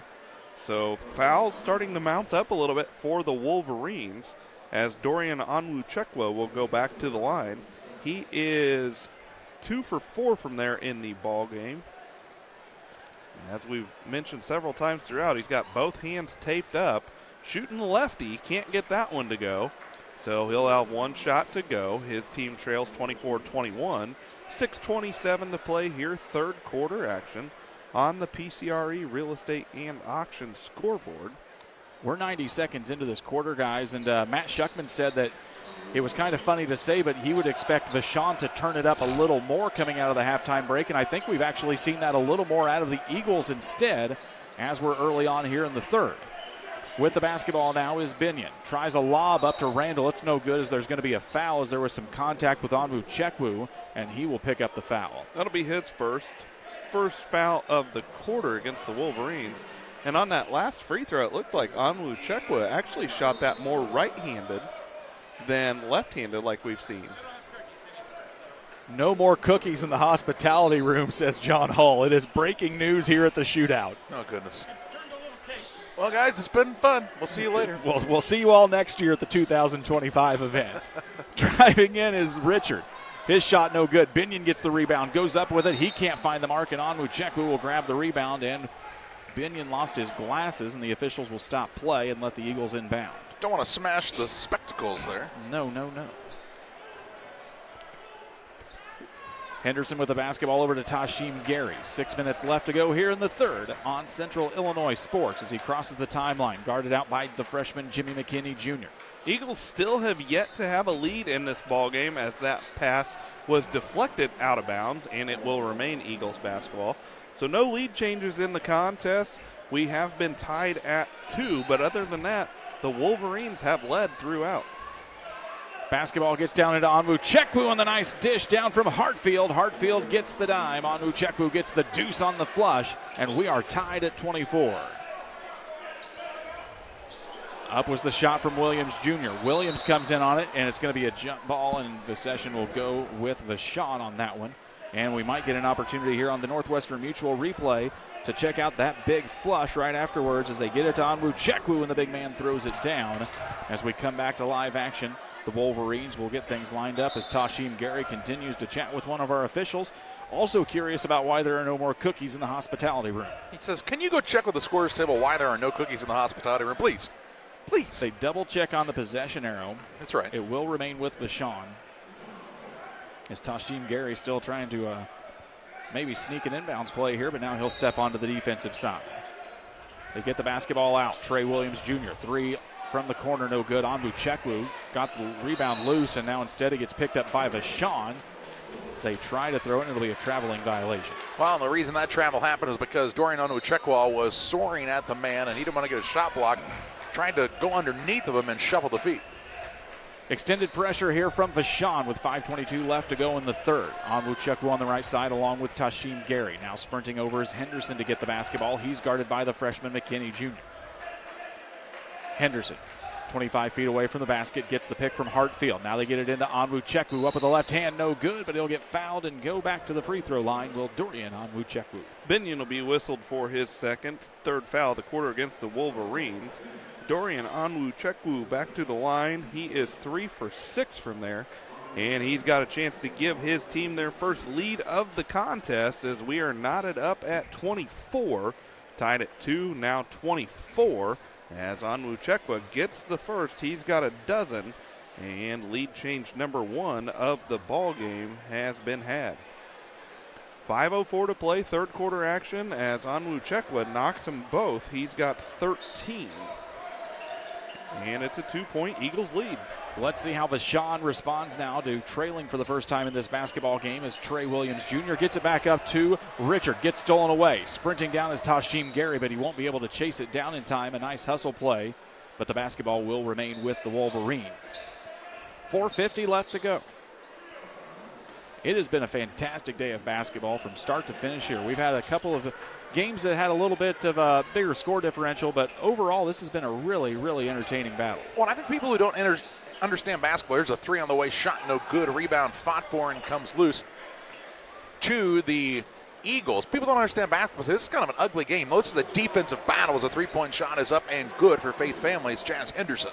So fouls starting to mount up a little bit for the Wolverines as Dorian Onwuchekwu will go back to the line. He is 2 for 4 from there in the ball game. As we've mentioned several times throughout, he's got both hands taped up. Shooting the lefty, can't get that one to go. So he'll have one shot to go. His team trails 24-21. 6:27 to play here, third quarter action on the PCRE Real Estate and Auction scoreboard. We're 90 seconds into this quarter, guys, and Matt Schuckman said that it was kind of funny to say, but he would expect Vashon to turn it up a little more coming out of the halftime break, and I think we've actually seen that a little more out of the Eagles instead, as we're early on here in the third. With the basketball now is Binion. Tries a lob up to Randall. It's no good as there's going to be a foul as there was some contact with Onwu Chekwu, and he will pick up the foul. That'll be his first foul of the quarter against the Wolverines. And on that last free throw, it looked like Onwu Chekwu actually shot that more right-handed than left-handed like we've seen. No more cookies in the hospitality room, says John Hull. It is breaking news here at the shootout. Oh, goodness. Well, guys, it's been fun. We'll see you later. We'll see you all next year at the 2025 event. Driving in is Richard. His shot no good. Binion gets the rebound, goes up with it. He can't find the mark, and Onwu Chekwu will grab the rebound, and Binion lost his glasses, and the officials will stop play and let the Eagles inbound. Don't want to smash the spectacles there. No. Henderson with the basketball over to Tashim Gary. 6 minutes left to go here in the third on Central Illinois Sports as he crosses the timeline, guarded out by the freshman Jimmy McKinney Jr. Eagles still have yet to have a lead in this ball game as that pass was deflected out of bounds, and it will remain Eagles basketball. So no lead changes in the contest. We have been tied at 2, but other than that, the Wolverines have led throughout. Basketball gets down into Onwu Chekwu on the nice dish down from Hartfield. Hartfield gets the dime. Onwu Chekwu gets the deuce on the flush, and we are tied at 24. Up was the shot from Williams Jr. Williams comes in on it, and it's going to be a jump ball, and the session will go with Vashon on that one. And we might get an opportunity here on the Northwestern Mutual replay to check out that big flush right afterwards as they get it to Onwu Chekwu, and the big man throws it down. As we come back to live action, the Wolverines will get things lined up as Tashim Gary continues to chat with one of our officials. Also curious about why there are no more cookies in the hospitality room. He says, can you go check with the scorer's table why there are no cookies in the hospitality room, please? Please. They double check on the possession arrow. That's right. It will remain with Vashon. As Tashim Gary still trying to maybe sneak an inbounds play here, but now he'll step onto the defensive side. They get the basketball out. Trey Williams Jr. 3 from the corner, no good. Onwu Chekwu got the rebound loose, and now instead it gets picked up by Vashon. They try to throw it, and it'll be a traveling violation. Well, the reason that travel happened is because Dorian Onwu Chekwu was soaring at the man, and he didn't want to get a shot block, trying to go underneath of him and shuffle the feet. Extended pressure here from Vashon with 5:22 left to go in the third. Onwu Chekwu on the right side along with Tashim Gary. Now sprinting over is Henderson to get the basketball. He's guarded by the freshman McKinney Jr. Henderson, 25 feet away from the basket, gets the pick from Hartfield. Now they get it into Onwu Chekwu up with the left hand, no good, but he'll get fouled and go back to the free throw line. Will Dorian Onwu Chekwu. Binion will be whistled for his third foul of the quarter against the Wolverines. Dorian Onwu Chekwu back to the line. He is 3 for 6 from there, and he's got a chance to give his team their first lead of the contest as we are knotted up at 24, tied at 2, now 24. As Onwu Chekwu gets the first, he's got a dozen, and lead change number 1 of the ball game has been had. 5:04 to play, third quarter action as Onwu Chekwu knocks them both. He's got 13. And it's a 2-point Eagles lead. Let's see how Vashon responds now to trailing for the first time in this basketball game as Trey Williams Jr. gets it back up to Richard. Gets stolen away. Sprinting down is Tashim Gary, but he won't be able to chase it down in time. A nice hustle play, but the basketball will remain with the Wolverines. 4:50 left to go. It has been a fantastic day of basketball from start to finish here. We've had a couple of games that had a little bit of a bigger score differential, but overall this has been a really, really entertaining battle. Well, I think people who don't understand basketball, there's a 3 on the way, shot no good, rebound fought for and comes loose to the Eagles. People don't understand basketball, so this is kind of an ugly game. Most of the defensive battle is a 3-point shot is up and good for Faith Family's Jazz Henderson.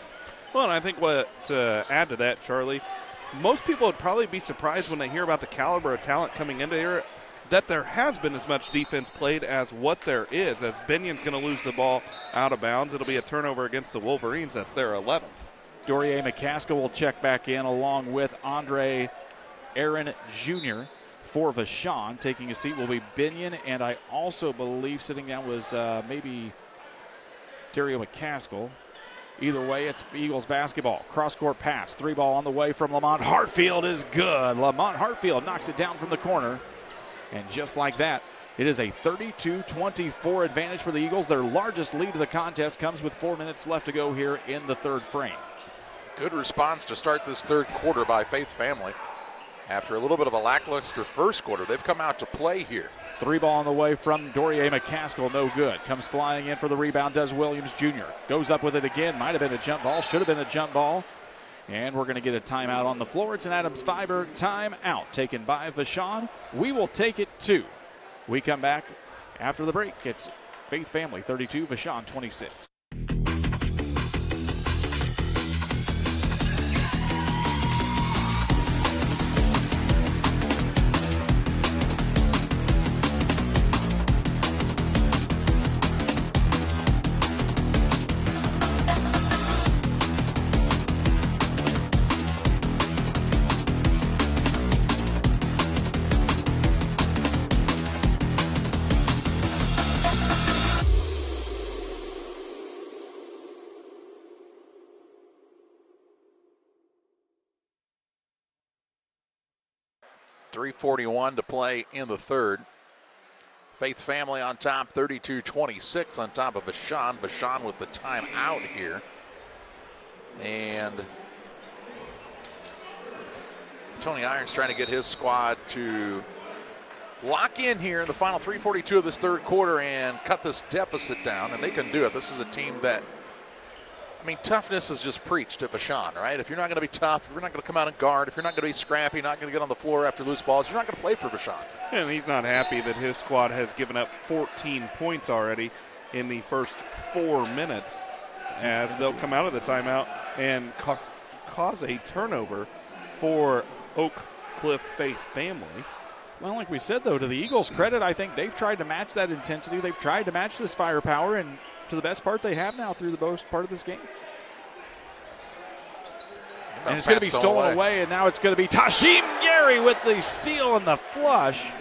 Well, and I think what to add to that, Charlie, most people would probably be surprised when they hear about the caliber of talent coming into here that there has been as much defense played as what there is, as Binion's going to lose the ball out of bounds. It'll be a turnover against the Wolverines. That's their 11th. Dorier McCaskill will check back in along with Andre Aaron Jr. for Vashon. Taking a seat will be Binion, and I also believe sitting down was maybe Dario McCaskill. Either way, it's Eagles basketball. Cross-court pass. 3-ball on the way from Lamont Hartfield is good. Lamont Hartfield knocks it down from the corner. And just like that, It is a 32-24 advantage for the Eagles. Their largest lead of the contest comes with 4 minutes left to go here in the third frame. Good response to start this third quarter by Faith Family. After a little bit of a lackluster first quarter, they've come out to play here. 3 ball on the way from Dorier McCaskill, no good. Comes flying in for the rebound, does Williams Jr. Goes up with it again, might have been a jump ball, should have been a jump ball. And we're going to get a timeout on the floor. It's an Adams Fiber timeout taken by Vashon. We will take it too. We come back after the break. It's Faith Family 32, Vashon 26. .341 to play in the third. Faith Family on top, 32-26 on top of Vashon. Vashon with the timeout here. And Tony Irons trying to get his squad to lock in here in the final 3:42 of this third quarter and cut this deficit down, and they can do it. This is a team that, I mean, toughness is just preached at Vashon, right? If you're not going to be tough, if you're not going to come out and guard, if you're not going to be scrappy, not going to get on the floor after loose balls, you're not going to play for Vashon. And he's not happy that his squad has given up 14 points already in the first 4 minutes, as they'll come out of the timeout and cause a turnover for Oak Cliff Faith Family. Well, like we said, though, to the Eagles' credit, I think they've tried to match that intensity. They've tried to match this firepower, and to the best part they have now through the most part of this game. And it's going to be stolen away, and now it's going to be Tashim Gary with the steal and the flush.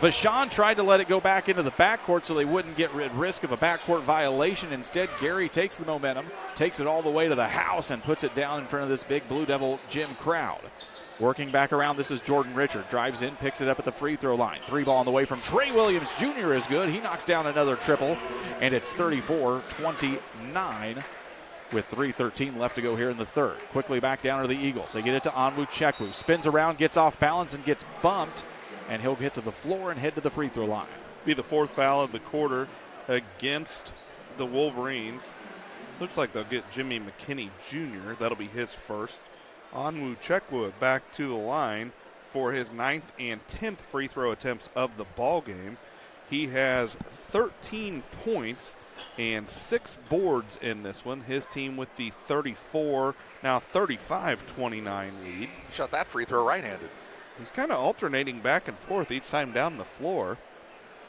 Vashon tried to let it go back into the backcourt so they wouldn't get at risk of a backcourt violation. Instead, Gary takes the momentum, takes it all the way to the house, and puts it down in front of this big Blue Devil gym crowd. Working back around, this is Jordan Richard. Drives in, picks it up at the free throw line. 3 ball on the way from Trey Williams Jr. is good. He knocks down another triple, and it's 34-29 with 3:13 left to go here in the third. Quickly back down to the Eagles. They get it to Onwu Chekwu. Spins around, gets off balance, and gets bumped, and he'll get to the floor and head to the free throw line. Be the 4th foul of the quarter against the Wolverines. Looks like they'll get Jimmy McKinney Jr. That'll be his first. Onwu Chekwu back to the line for his 9th and 10th free throw attempts of the ball game. He has 13 points and 6 boards in this one. His team with the 34, now 35-29 lead. He shot that free throw right-handed. He's kind of alternating back and forth each time down the floor.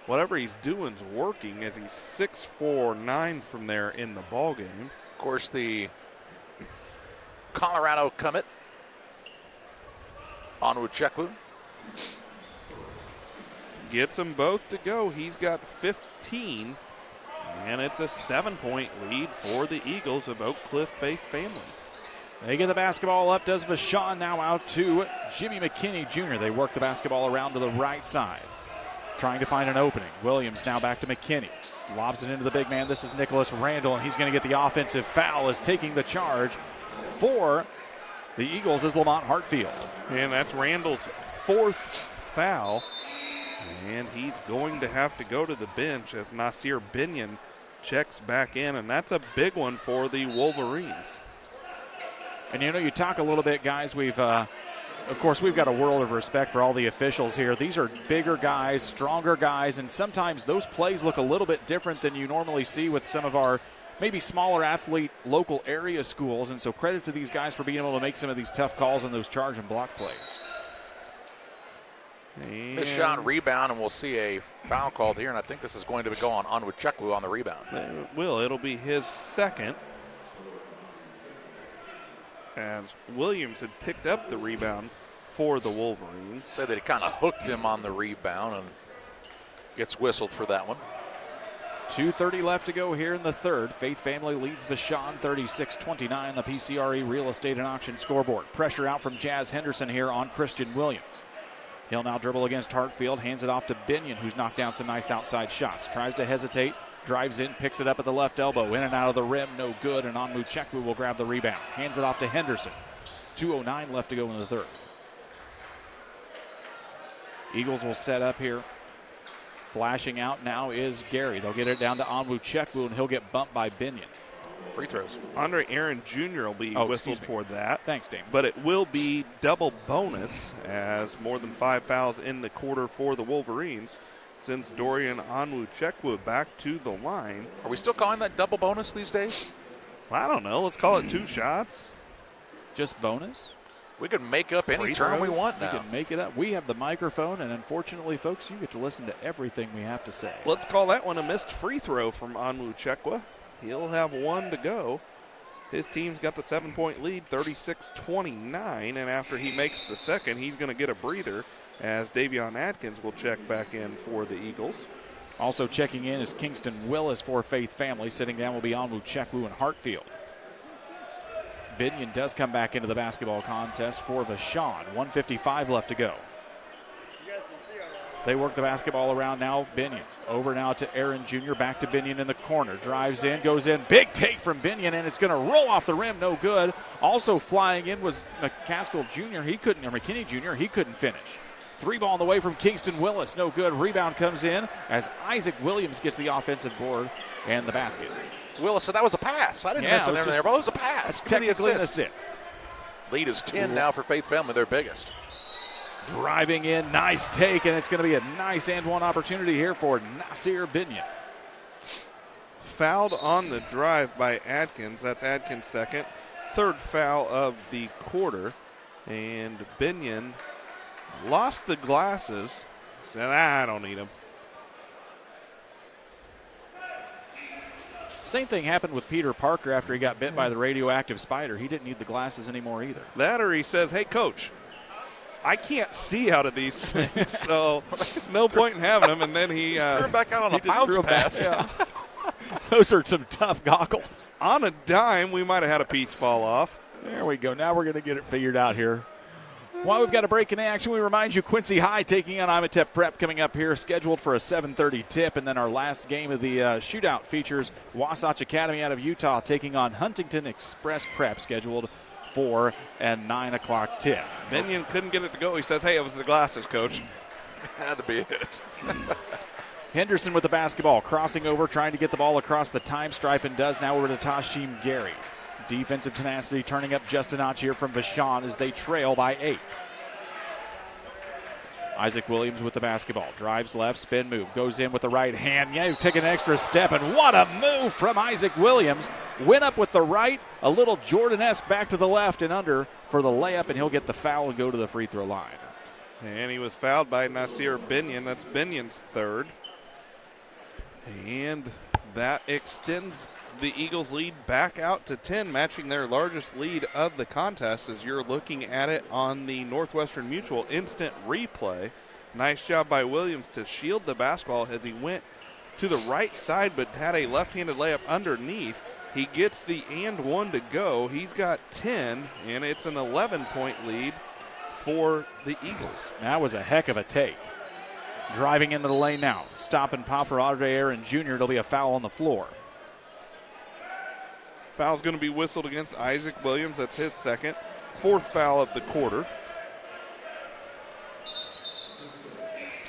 Whatever he's doing's working, as he's 6'4", 9 from there in the ball game. Of course, the Colorado commit, Onwu Chekwu, gets them both to go. He's got 15, and it's a 7-point lead for the Eagles of Oak Cliff Faith Family. They get the basketball up. Does Vashon now out to Jimmy McKinney Jr. They work the basketball around to the right side, trying to find an opening. Williams now back to McKinney. Lobs it into the big man. This is Nicholas Randall, and he's going to get the offensive foul as taking the charge for the Eagles is Lamont Hartfield. And that's Randall's 4th foul. And he's going to have to go to the bench as Nasir Binion checks back in, and that's a big one for the Wolverines. And you know, you talk a little bit, guys, of course, we've got a world of respect for all the officials here. These are bigger guys, stronger guys, and sometimes those plays look a little bit different than you normally see with some of our maybe smaller athlete local area schools. And so credit to these guys for being able to make some of these tough calls on those charge and block plays. This shot, rebound, and we'll see a foul called here, and I think this is going to go on Onwu Chekwu on the rebound. It will. It'll be his 2nd. As Williams had picked up the rebound for the Wolverines. Say that he kind of hooked him on the rebound and gets whistled for that one. 2:30 left to go here in the third. Faith Family leads Vashon 36-29, the PCRE Real Estate and Auction scoreboard. Pressure out from Jazz Henderson here on Christian Williams. He'll now dribble against Hartfield, hands it off to Binion, who's knocked down some nice outside shots. Tries to hesitate, drives in, picks it up at the left elbow, in and out of the rim, no good, and Onwuchekwu will grab the rebound. Hands it off to Henderson. 2:09 left to go in the third. Eagles will set up here. Flashing out now is Gary. They'll get it down to Onwuchekwu, and he'll get bumped by Binion. Free throws. Andre Aaron Jr. will be whistled for that. Thanks, Dave. But it will be double bonus as more than 5 fouls in the quarter for the Wolverines since Dorian Onwuchekwu back to the line. Are we still calling that double bonus these days? I don't know. Let's call it 2 shots. Just bonus? We can make up any term we want now. We can make it up. We have the microphone, and unfortunately, folks, you get to listen to everything we have to say. Let's call that one a missed free throw from Onwuchekwu. He'll have 1 to go. His team's got the 7-point lead, 36-29, and after he makes the second, he's going to get a breather as Davion Atkins will check back in for the Eagles. Also checking in is Kingston Willis for Faith Family. Sitting down will be Onwuchekwu and Hartfield. Binion does come back into the basketball contest for Vashon. 1:55 left to go. They work the basketball around now. Binion over now to Aaron Jr. Back to Binion in the corner. Drives in, goes in. Big take from Binion, and it's going to roll off the rim. No good. Also flying in was McCaskill Jr. McKinney Jr. He couldn't finish. 3-ball on the way from Kingston Willis. No good. Rebound comes in as Isaac Williams gets the offensive board and the basket. Willis, so that was a pass. I didn't miss it there, but it was a pass. That's technically an assist. Lead is 10 now for Faith Family, their biggest. Driving in, nice take, and it's going to be a nice and one opportunity here for Nasir Binion. Fouled on the drive by Atkins. That's Atkins' second. 3rd foul of the quarter. And Binion lost the glasses. Said, I don't need them. Same thing happened with Peter Parker after he got bit by the radioactive spider. He didn't need the glasses anymore either. That or he says, hey, coach, I can't see out of these things, so no point in having them. And then he threw back out on a bounce pass. Yeah. Those are some tough goggles. On a dime, we might have had a piece fall off. There we go. Now we're going to get it figured out here. While we've got a break in action, we remind you Quincy High taking on Imatep Prep coming up here, scheduled for a 7:30 tip. And then our last game of the shootout features Wasatch Academy out of Utah taking on Huntington Express Prep, scheduled for a 9 o'clock tip. Binion couldn't get it to go. He says, hey, it was the glasses, coach. Had to be it. Henderson with the basketball, crossing over, trying to get the ball across the time stripe, and does now over to Tashim Gary. Defensive tenacity turning up just a notch here from Vashon as they trail by 8. Isaac Williams with the basketball. Drives left, spin move. Goes in with the right hand. Yeah, take an extra step, and what a move from Isaac Williams. Went up with the right, a little Jordan-esque back to the left and under for the layup, and he'll get the foul and go to the free throw line. And he was fouled by Nasir Binion. That's Binion's 3rd. And that extends the Eagles' lead back out to 10, matching their largest lead of the contest as you're looking at it on the Northwestern Mutual instant replay. Nice job by Williams to shield the basketball as he went to the right side but had a left-handed layup underneath. He gets the and one to go. He's got 10, and it's an 11-point lead for the Eagles. That was a heck of a take. Driving into the lane now. Stop and pop for Andre Aaron Jr. It'll be a foul on the floor. Foul's going to be whistled against Isaac Williams. That's his 2nd. 4th foul of the quarter.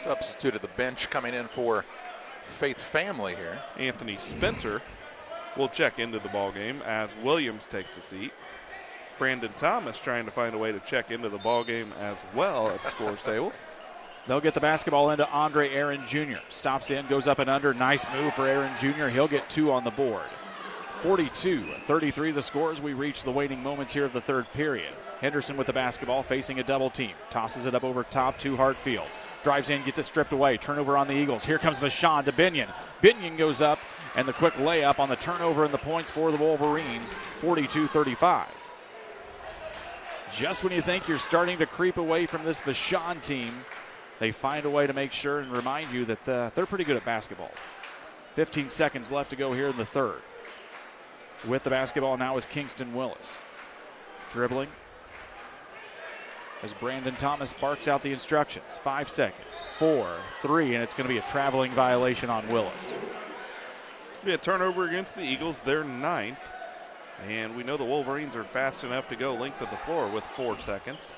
Substitute at the bench coming in for Faith Family here. Anthony Spencer will check into the ball game as Williams takes a seat. Brandon Thomas trying to find a way to check into the ball game as well at the scores table. They'll get the basketball into Andre Aaron Jr. Stops in, goes up and under. Nice move for Aaron Jr. He'll get 2 on the board. 42-33 the score as we reach the waning moments here of the 3rd period. Henderson with the basketball facing a double team. Tosses it up over top to Hartfield. Drives in, gets it stripped away. Turnover on the Eagles. Here comes Vashon to Binion. Binion goes up, and the quick layup on the turnover and the points for the Wolverines, 42-35. Just when you think you're starting to creep away from this Vashon team, they find a way to make sure and remind you that they're pretty good at basketball. 15 seconds left to go here in the 3rd. With the basketball now is Kingston Willis. Dribbling. as Brandon Thomas barks out the instructions. 5 seconds, 4, 3, and it's going to be a traveling violation on Willis. Be a turnover against the Eagles, their 9th. And we know the Wolverines are fast enough to go length of the floor with 4 seconds.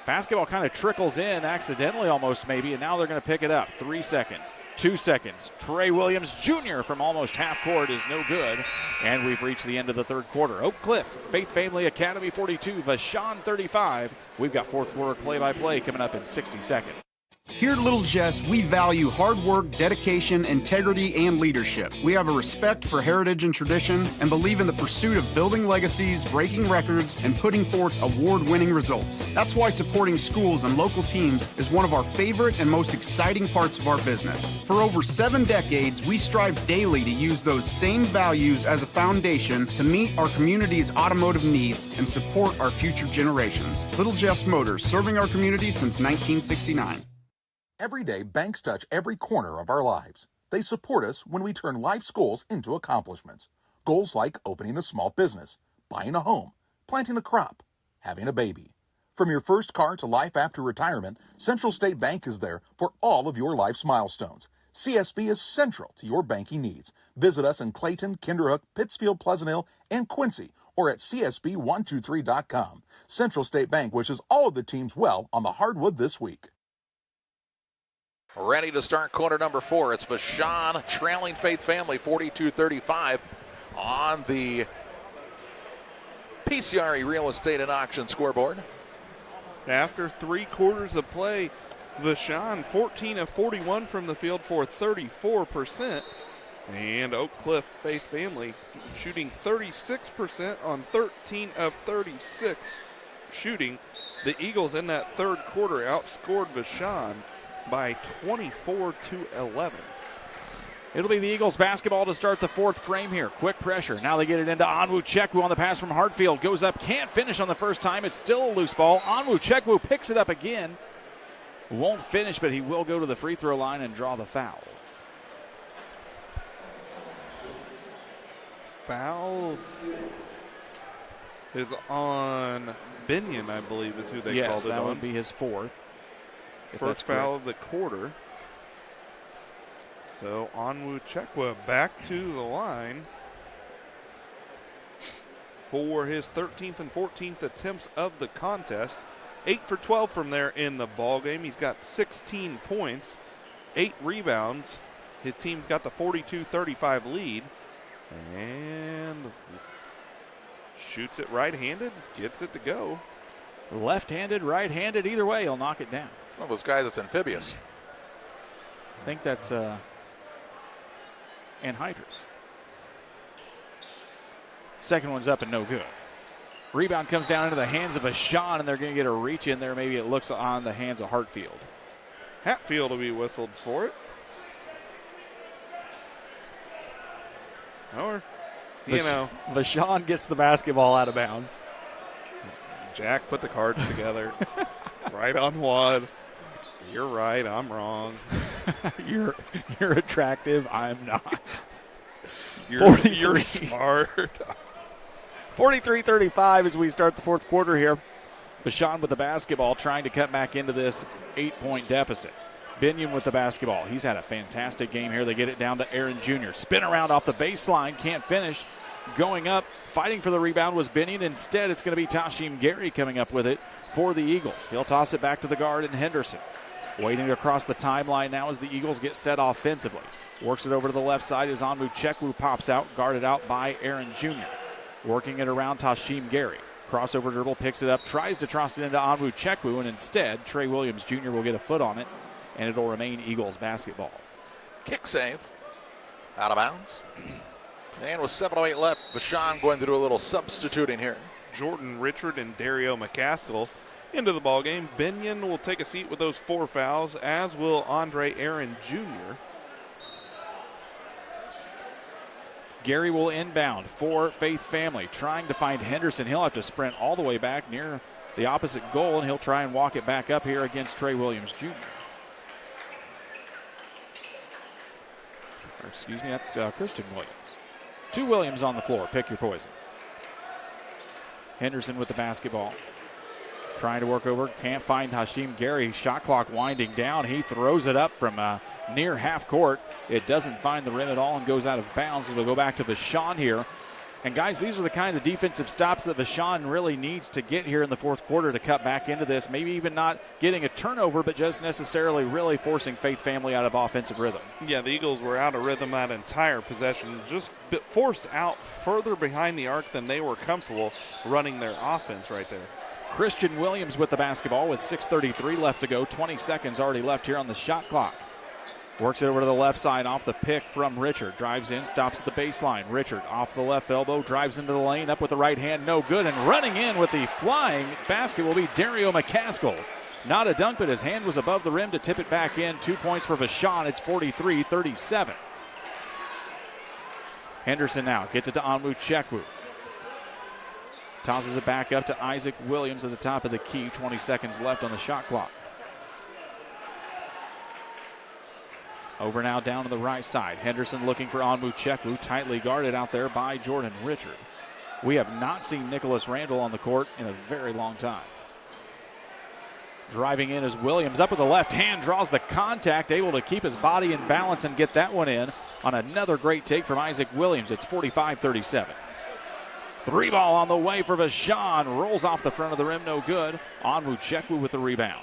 Basketball kind of trickles in accidentally almost maybe, and now they're going to pick it up. 3 seconds, 2 seconds. Trey Williams Jr. from almost half court is no good, and we've reached the end of the third quarter. Oak Cliff, Faith Family Academy 42, Vashon 35. We've got fourth quarter play-by-play coming up in 60 seconds. Here at Little Jess, we value hard work, dedication, integrity, and leadership. We have a respect for heritage and tradition and believe in the pursuit of building legacies, breaking records, and putting forth award-winning results. That's why supporting schools and local teams is one of our favorite and most exciting parts of our business. For over 7 decades, we strive daily to use those same values as a foundation to meet our community's automotive needs and support our future generations. Little Jess Motors, serving our community since 1969. Every day, banks touch every corner of our lives. They support us when we turn life's goals into accomplishments. Goals like opening a small business, buying a home, planting a crop, having a baby. From your first car to life after retirement, Central State Bank is there for all of your life's milestones. CSB is central to your banking needs. Visit us in Clayton, Kinderhook, Pittsfield, Pleasant Hill, and Quincy, or at csb123.com. Central State Bank wishes all of the teams well on the hardwood this week. Ready to start quarter number 4. It's Vashon trailing Faith Family 42-35 on the PCRE Real Estate and Auction scoreboard. After 3 quarters of play, Vashon 14 of 41 from the field for 34%. And Oak Cliff Faith Family shooting 36% on 13 of 36 shooting. The Eagles in that third quarter outscored Vashon by 24-11. It'll be the Eagles basketball to start the fourth frame here. Quick pressure. Now they get it into Onwuchekwu on the pass from Hartfield. Goes up, can't finish on the first time. It's still a loose ball. Onwuchekwu picks it up again. Won't finish, but he will go to the free throw line and draw the foul. Foul is on Binion, I believe, is who they called it on. Yes, that would be his fourth. First foul of the quarter. So Onwuchekwu back to the line for his 13th and 14th attempts of the contest. 8 for 12 from there in the ball game. He's got 16 points, 8 rebounds. His team's got the 42-35 lead. And shoots it right-handed, gets it to go. Left-handed, right-handed, either way, he'll knock it down. One of those guys that's amphibious. I think that's anhydrous. Second one's up and no good. Rebound comes down into the hands of Vashon, and they're going to get a reach in there. Maybe it looks on the hands of Hartfield. Hatfield will be whistled for it. Or, Vashon gets the basketball out of bounds. Jack put the cards together. Right on Wad. You're right, I'm wrong. You're attractive, I'm not. You're smart. 43-35 as we start the fourth quarter here. Vashon with the basketball trying to cut back into this 8-point deficit. Binion with the basketball. He's had a fantastic game here. They get it down to Aaron Jr. Spin around off the baseline, can't finish. Going up, fighting for the rebound was Binion. Instead, it's going to be Tashim Gary coming up with it for the Eagles. He'll toss it back to the guard in Henderson. Waiting across the timeline now as the Eagles get set offensively. Works it over to the left side as Onwuchekwu pops out, guarded out by Aaron Jr. Working it around Tashim Gary. Crossover dribble, picks it up, tries to toss it into Onwuchekwu, and instead, Trey Williams Jr. will get a foot on it, and it'll remain Eagles basketball. Kick save. Out of bounds. And with 7:08 left, Vashon going to do a little substituting here. Jordan Richard and Dario McCaskill into the ballgame. Binion will take a seat with those 4 fouls, as will Andre Aaron Jr. Gary will inbound for Faith Family, trying to find Henderson. He'll have to sprint all the way back near the opposite goal, and he'll try and walk it back up here against Trey Williams Jr. Or excuse me, that's Christian Williams. 2 Williams on the floor. Pick your poison. Henderson with the basketball. Trying to work over, can't find Hashim Gary. Shot clock winding down. He throws it up from near half court. It doesn't find the rim at all and goes out of bounds. It'll go back to Vashon here. And guys, these are the kind of defensive stops that Vashon really needs to get here in the fourth quarter to cut back into this. Maybe even not getting a turnover, but just necessarily really forcing Faith Family out of offensive rhythm. Yeah, the Eagles were out of rhythm that entire possession, just forced out further behind the arc than they were comfortable running their offense right there. Christian Williams with the basketball with 6:33 left to go. 20 seconds already left here on the shot clock. Works it over to the left side off the pick from Richard. Drives in, stops at the baseline. Richard off the left elbow, drives into the lane, up with the right hand, no good. And running in with the flying basket will be Dario McCaskill. Not a dunk, but his hand was above the rim to tip it back in. 2 points for Vashon. It's 43-37. Henderson now gets it to Onwu Chekwu. Tosses it back up to Isaac Williams at the top of the key. 20 seconds left on the shot clock. Over now down to the right side. Henderson looking for Onwu Chekwu, tightly guarded out there by Jordan Richard. We have not seen Nicholas Randall on the court in a very long time. Driving in is Williams, up with the left hand, draws the contact, able to keep his body in balance and get that one in on another great take from Isaac Williams. It's 45-37. 3 ball on the way for Vashon, rolls off the front of the rim, no good. Onwu Chekwu with the rebound.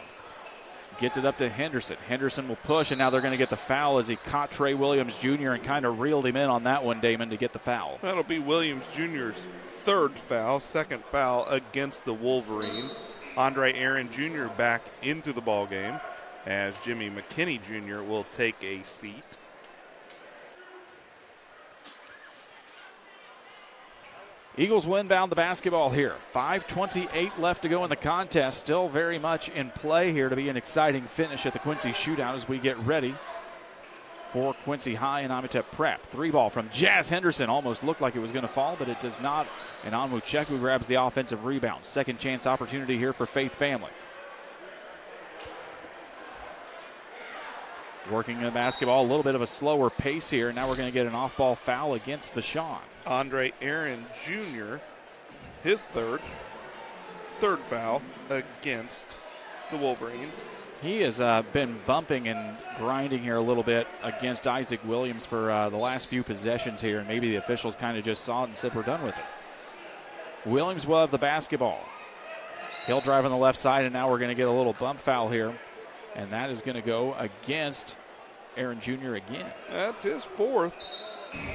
Gets it up to Henderson. Henderson will push, and now they're going to get the foul as he caught Trey Williams Jr. and kind of reeled him in on that one, Damon, to get the foul. That'll be Williams Jr.'s third foul, second foul against the Wolverines. Andre Aaron Jr. back into the ball game as Jimmy McKinney Jr. will take a seat. Eagles windbound the basketball here. 5:28 left to go in the contest. Still very much in play here to be an exciting finish at the Quincy Shootout as we get ready for Quincy High and Amitab Prep. 3 ball from Jazz Henderson. Almost looked like it was going to fall, but it does not. And Onwu Chekwu grabs the offensive rebound. Second chance opportunity here for Faith Family. Working the basketball, a little bit of a slower pace here. Now we're going to get an off-ball foul against Vashon. Andre Aaron Jr., his third foul against the Wolverines. He has been bumping and grinding here a little bit against Isaac Williams for the last few possessions here, and maybe the officials kind of just saw it and said we're done with it. Williams will have the basketball. He'll drive on the left side, and now we're going to get a little bump foul here. And that is going to go against Aaron Jr. again. That's his fourth.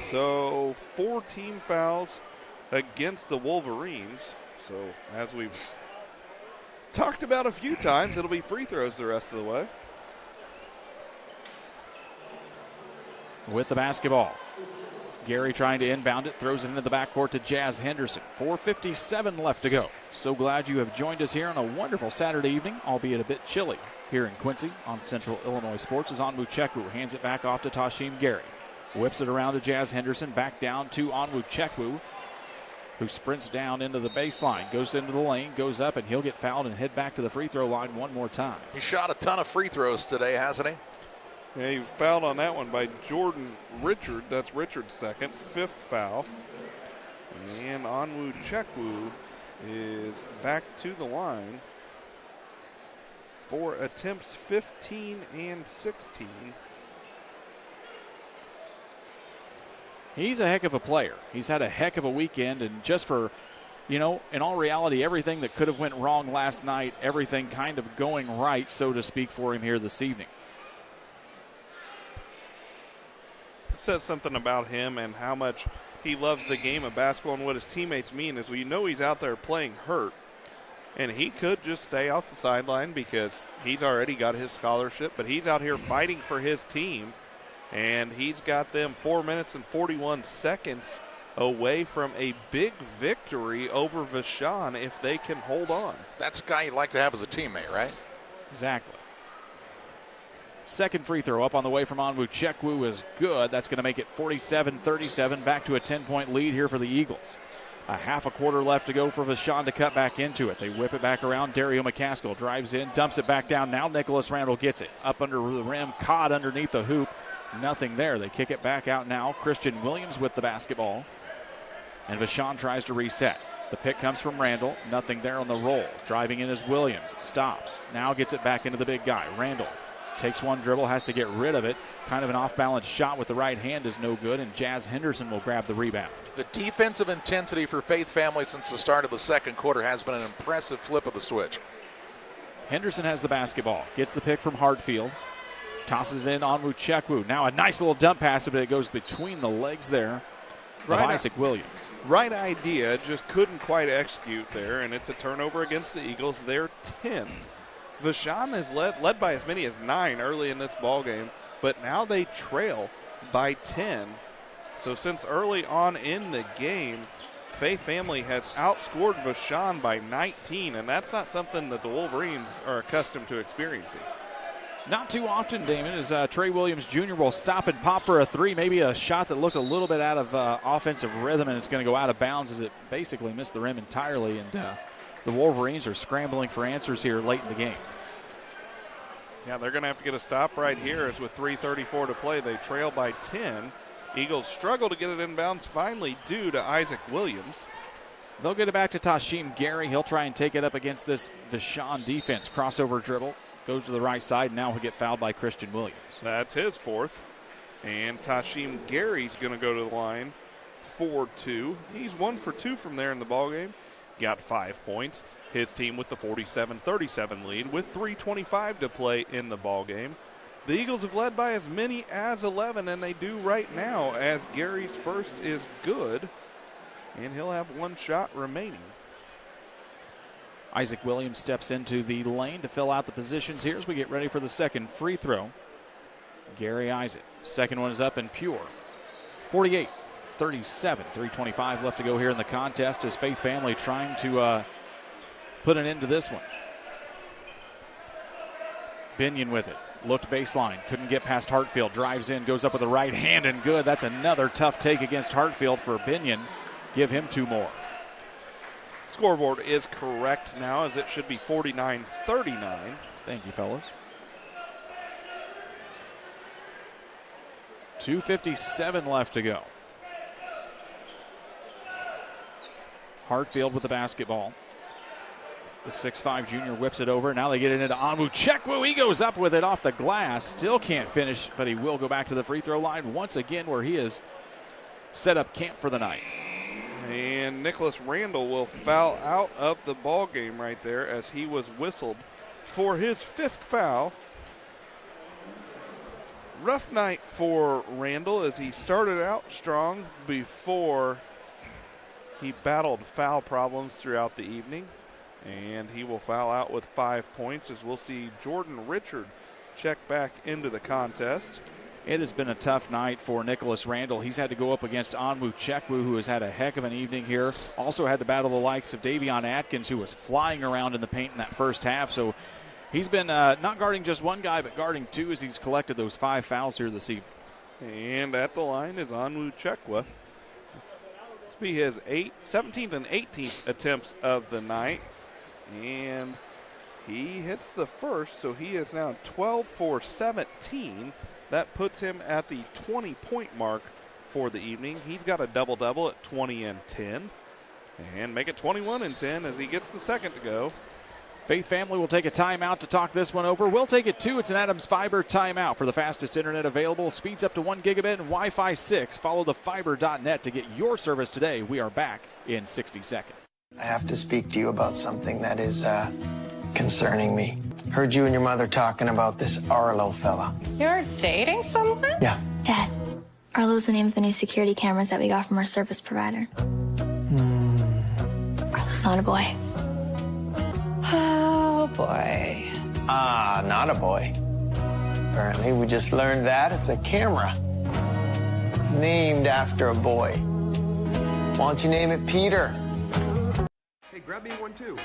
So 4 team fouls against the Wolverines. So as we've talked about a few times, it'll be free throws the rest of the way. With the basketball. Gary trying to inbound it, throws it into the backcourt to Jazz Henderson. 4:57 left to go. So glad you have joined us here on a wonderful Saturday evening, albeit a bit chilly here in Quincy on Central Illinois Sports. As Onwu Chekwu hands it back off to Tashim Gary. Whips it around to Jazz Henderson, back down to Onwu Chekwu, who sprints down into the baseline, goes into the lane, goes up, and he'll get fouled and head back to the free throw line one more time. He shot a ton of free throws today, hasn't he? Yeah, he was fouled on that one by Jordan Richard. That's Richard's second, 5th foul. And Onwu Chekwu is back to the line for attempts 15 and 16. He's a heck of a player. He's had a heck of a weekend, and just for, in all reality, everything that could have went wrong last night, everything kind of going right, so to speak, for him here this evening. Says something about him and how much he loves the game of basketball and what his teammates mean is we know he's out there playing hurt, and he could just stay off the sideline because he's already got his scholarship, but he's out here fighting for his team, and he's got them 4 minutes and 41 seconds away from a big victory over Vashon if they can hold on. That's a guy you'd like to have as a teammate, right? Exactly. Second free throw up on the way from Onwu Chekwu is good. That's going to make it 47-37, back to a 10-point lead here for the Eagles. A half a quarter left to go for Vashon to cut back into it. They whip it back around. Dario McCaskill drives in, dumps it back down. Now Nicholas Randall gets it. Up under the rim, caught underneath the hoop. Nothing there. They kick it back out now. Christian Williams with the basketball. And Vashon tries to reset. The pick comes from Randall. Nothing there on the roll. Driving in is Williams. Stops. Now gets it back into the big guy. Randall takes one dribble, has to get rid of it. Kind of an off-balance shot with the right hand is no good, and Jazz Henderson will grab the rebound. The defensive intensity for Faith Family since the start of the second quarter has been an impressive flip of the switch. Henderson has the basketball. Gets the pick from Hartfield. Tosses in on Muchekwu. Now a nice little dump pass, but it goes between the legs there of Isaac Williams. Right idea, just couldn't quite execute there, and it's a turnover against the Eagles. Their 10th. Vashon is led by as many as 9 early in this ball game, but now they trail by 10. So since early on in the game, Faith Family has outscored Vashon by 19, and that's not something that the Wolverines are accustomed to experiencing. Not too often, Damon, as Trey Williams Jr. will stop and pop for a three, maybe a shot that looked a little bit out of offensive rhythm, and it's going to go out of bounds as it basically missed the rim entirely, and the Wolverines are scrambling for answers here late in the game. Yeah, they're going to have to get a stop right here as with 3:34 to play, they trail by 10. Eagles struggle to get it inbounds finally due to Isaac Williams. They'll get it back to Tashim Gary. He'll try and take it up against this Vashon defense. Crossover dribble. Goes to the right side, and now he'll get fouled by Christian Williams. That's his 4th. And Tashim Gary's going to go to the line for 2. He's 1 for 2 from there in the ballgame. Got 5 points. His team with the 47-37 lead with 3:25 to play in the ballgame. The Eagles have led by as many as 11, and they do right now as Gary's first is good, and he'll have 1 shot remaining. Isaac Williams steps into the lane to fill out the positions here as we get ready for the second free throw. Gary Isaac. Second one is up and pure. 48-37. 3:25 left to go here in the contest as Faith Family trying to put an end to this one. Binion with it. Looked baseline. Couldn't get past Hartfield. Drives in. Goes up with the right hand and good. That's another tough take against Hartfield for Binion. Give him 2 more. Scoreboard is correct now as it should be 49-39. Thank you, fellas. 2:57 left to go. Hartfield with the basketball. The 6'5 junior whips it over. Now they get it into Onwuchekwu. He goes up with it off the glass. Still can't finish, but he will go back to the free throw line once again where he has set up camp for the night. And Nicholas Randall will foul out of the ball game right there as he was whistled for his 5th foul. Rough night for Randall as he started out strong before he battled foul problems throughout the evening. And he will foul out with 5 points as we'll see Jordan Richard check back into the contest. It has been a tough night for Nicholas Randall. He's had to go up against Onwuchekwu, who has had a heck of an evening here. Also had to battle the likes of Davion Atkins, who was flying around in the paint in that first half. So he's been not guarding just one guy, but guarding 2 as he's collected those 5 fouls here this evening. And at the line is Onwuchekwu. This will be his 17th and 18th attempts of the night. And he hits the first, so he is now 12 for 17. That puts him at the 20-point mark for the evening. He's got a double-double at 20 and 10. And make it 21 and 10 as he gets the second to go. Faith Family will take a timeout to talk this one over. We'll take it too. It's an Adams Fiber timeout for the fastest internet available. Speeds up to 1 gigabit and Wi-Fi 6. Follow thefiber.net to get your service today. We are back in 60 seconds. I have to speak to you about something that is concerning me. Heard you and your mother talking about this Arlo fella. You're dating someone? Yeah. Dad, Arlo's the name of the new security cameras that we got from our service provider. Arlo's not a boy. Oh, boy. Ah, not a boy. Apparently, we just learned that it's a camera named after a boy. Why don't you name it Peter? Hey, grab me one too.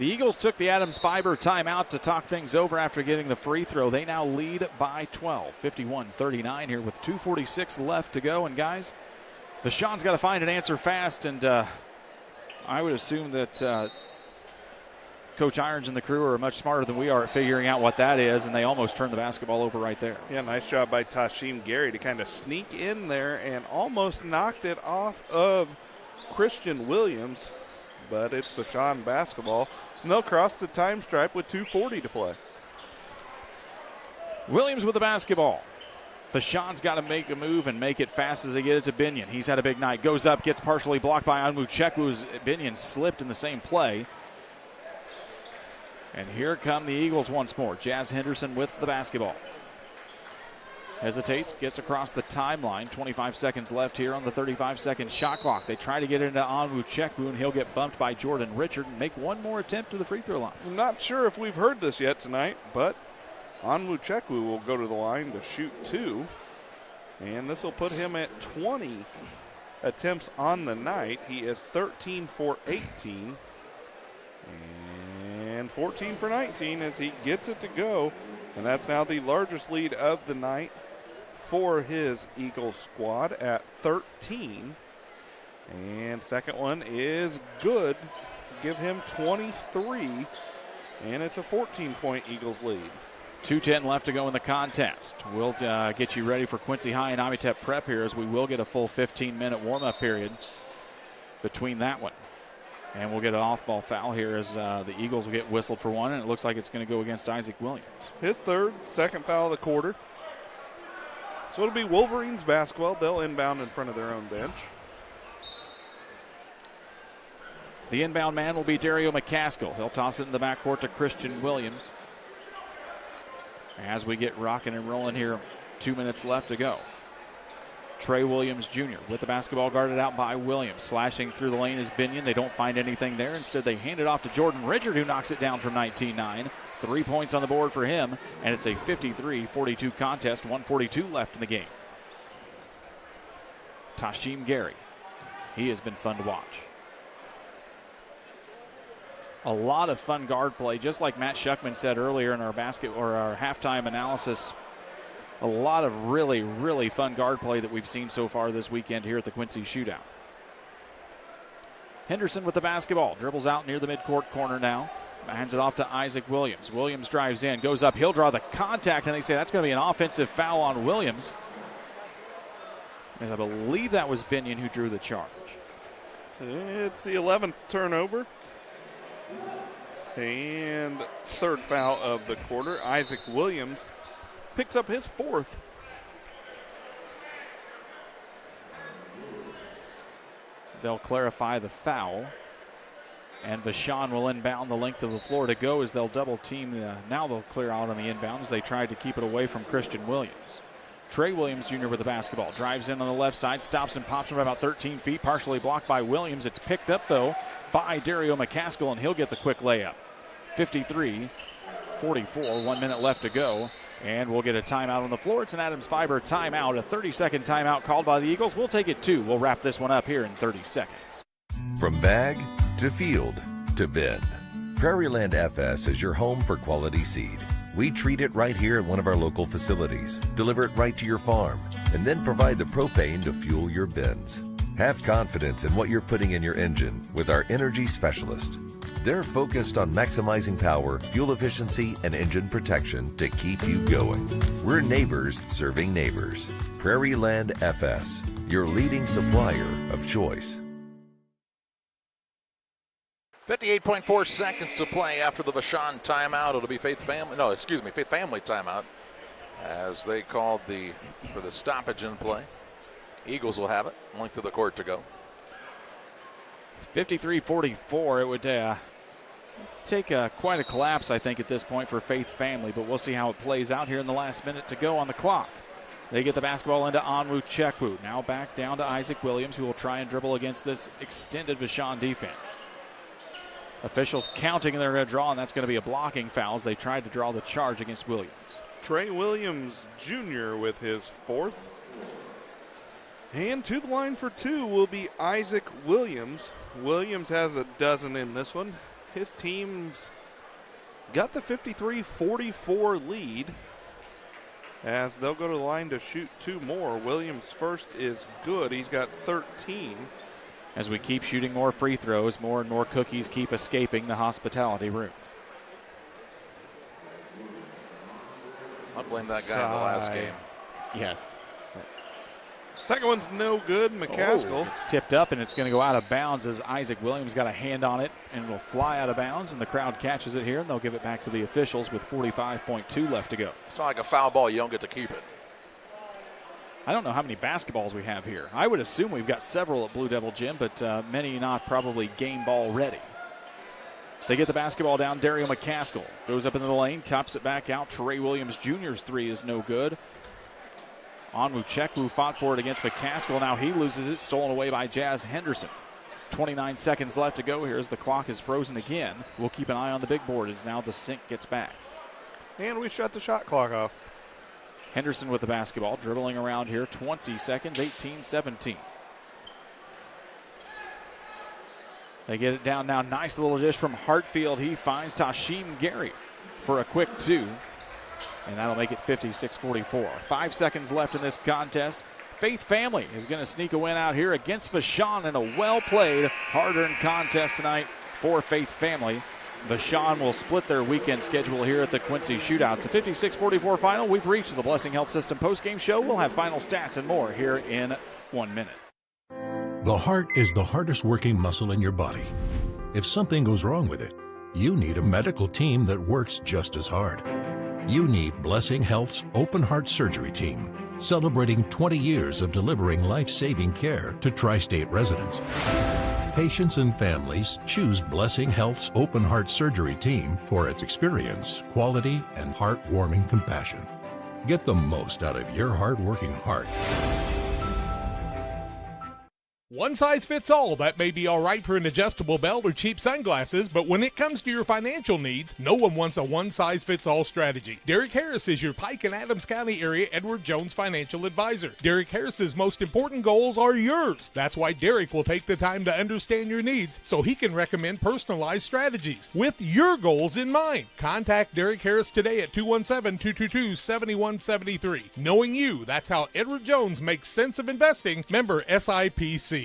The Eagles took the Adams Fiber timeout to talk things over after getting the free throw. They now lead by 12, 51-39 here with 2:46 left to go. And guys, Vashon's got to find an answer fast, and I would assume that Coach Irons and the crew are much smarter than we are at figuring out what that is, and they almost turned the basketball over right there. Yeah, nice job by Tashim Gary to kind of sneak in there and almost knocked it off of Christian Williams, but it's Vashon basketball, and they'll cross the time stripe with 2:40 to play. Williams with the basketball. Vashon's got to make a move and make it fast as they get it to Binion. He's had a big night. Goes up, gets partially blocked by Onwuchekwu. Binion slipped in the same play. And here come the Eagles once more. Jazz Henderson with the basketball. Hesitates, gets across the timeline. 25 seconds left here on the 35-second shot clock. They try to get into Onwuchekwu, and he'll get bumped by Jordan Richard and make one more attempt to the free throw line. I'm not sure if we've heard this yet tonight, but Onwuchekwu will go to the line to shoot 2. And this will put him at 20 attempts on the night. He is 13 for 18. And 14 for 19 as he gets it to go. And that's now the largest lead of the night for his Eagles squad at 13. And second one is good. Give him 23. And it's a 14-point Eagles lead. 2:10 left to go in the contest. We'll get you ready for Quincy High and Amitep Prep here, as we will get a full 15-minute warm-up period between that one. And we'll get an off-ball foul here as the Eagles will get whistled for one, and it looks like it's going to go against Isaac Williams. His second foul of the quarter. So it'll be Wolverines basketball. They'll inbound in front of their own bench. The inbound man will be Dario McCaskill. He'll toss it in the backcourt to Christian Williams. As we get rocking and rolling here, 2 minutes left to go. Trey Williams Jr. with the basketball guarded out by Williams. Slashing through the lane is Binion. They don't find anything there. Instead, they hand it off to Jordan Richard, who knocks it down from 19-9. 3 points on the board for him, and it's a 53-42 contest. 1:42 left in the game. Tashim Gary. He has been fun to watch. A lot of fun guard play, just like Matt Shuckman said earlier in our our halftime analysis. A lot of really, really fun guard play that we've seen so far this weekend here at the Quincy Shootout. Henderson with the basketball. Dribbles out near the midcourt corner now. Hands it off to Isaac Williams. Williams drives in, goes up. He'll draw the contact, and they say that's going to be an offensive foul on Williams. And I believe that was Binion who drew the charge. It's the 11th turnover. And third foul of the quarter. Isaac Williams picks up his 4th. They'll clarify the foul. And Vashon will inbound the length of the floor to go as they'll double team. Now they'll clear out on the inbound as they tried to keep it away from Christian Williams. Trey Williams Jr. with the basketball. Drives in on the left side, stops and pops from about 13 feet. Partially blocked by Williams. It's picked up, though, by Dario McCaskill, and he'll get the quick layup. 53-44, 1 minute left to go. And we'll get a timeout on the floor. It's an Adams Fiber timeout, a 30-second timeout called by the Eagles. We'll take it 2. We'll wrap this one up here in 30 seconds. From bag to field to bin, Prairieland FS is your home for quality seed. We treat it right here at one of our local facilities, deliver it right to your farm, and then provide the propane to fuel your bins. Have confidence in what you're putting in your engine with our energy specialist. They're focused on maximizing power, fuel efficiency, and engine protection to keep you going. We're neighbors serving neighbors. Prairieland FS, your leading supplier of choice. 58.4 seconds to play after the Vashon timeout. It'll be Faith Family timeout, as they called for the stoppage in play. Eagles will have it. Length of the court to go. 53-44. It would take quite a collapse, I think, at this point for Faith Family, but we'll see how it plays out here in the last minute to go on the clock. They get the basketball into Onwuchekwu. Now back down to Isaac Williams, who will try and dribble against this extended Vashon defense. Officials counting, and they're going to draw, and that's going to be a blocking foul as they tried to draw the charge against Williams. Trey Williams Jr. with his 4th. And to the line for 2 will be Isaac Williams. Williams has a dozen in this one. his team's got the 53-44 lead as they'll go to the line to shoot 2 more. Williams' first is good. He's got 13. As we keep shooting more free throws, more and more cookies keep escaping the hospitality room. I'll blame that guy in the last game. Yes. Second one's no good. McCaskill. It's tipped up, and it's going to go out of bounds as Isaac Williams got a hand on it, and will fly out of bounds, and the crowd catches it here, and they'll give it back to the officials with 45.2 left to go. It's not like a foul ball. You don't get to keep it. I don't know how many basketballs we have here. I would assume we've got several at Blue Devil Gym, but many not probably game ball ready. They get the basketball down. Dario McCaskill goes up into the lane, tops it back out. Trey Williams Jr.'s 3 is no good. Onwuchekwu fought for it against McCaskill. Now he loses it, stolen away by Jazz Henderson. 29 seconds left to go here as the clock is frozen again. We'll keep an eye on the big board as now the Sink gets back. And we shut the shot clock off. Henderson with the basketball, dribbling around here. 20 seconds, 18-17. They get it down now. Nice little dish from Hartfield. He finds Tashim Gary for a quick 2. And that'll make it 56-44. 5 seconds left in this contest. Faith Family is going to sneak a win out here against Vashon in a well-played, hard-earned contest tonight for Faith Family. Vashon will split their weekend schedule here at the Quincy Shootout. It's a 56-44 final. We've reached the Blessing Health System postgame show. We'll have final stats and more here in 1 minute. The heart is the hardest working muscle in your body. If something goes wrong with it, you need a medical team that works just as hard. You need Blessing Health's Open Heart Surgery Team, celebrating 20 years of delivering life-saving care to tri-state residents. Patients and families choose Blessing Health's Open Heart Surgery Team for its experience, quality, and heartwarming compassion. Get the most out of your hard-working heart. One size fits all. That may be all right for an adjustable belt or cheap sunglasses, but when it comes to your financial needs, no one wants a one-size-fits-all strategy. Derek Harris is your Pike and Adams County area Edward Jones financial advisor. Derek Harris's most important goals are yours. That's why Derek will take the time to understand your needs so he can recommend personalized strategies with your goals in mind. Contact Derek Harris today at 217-222-7173. Knowing you, that's how Edward Jones makes sense of investing. Member SIPC.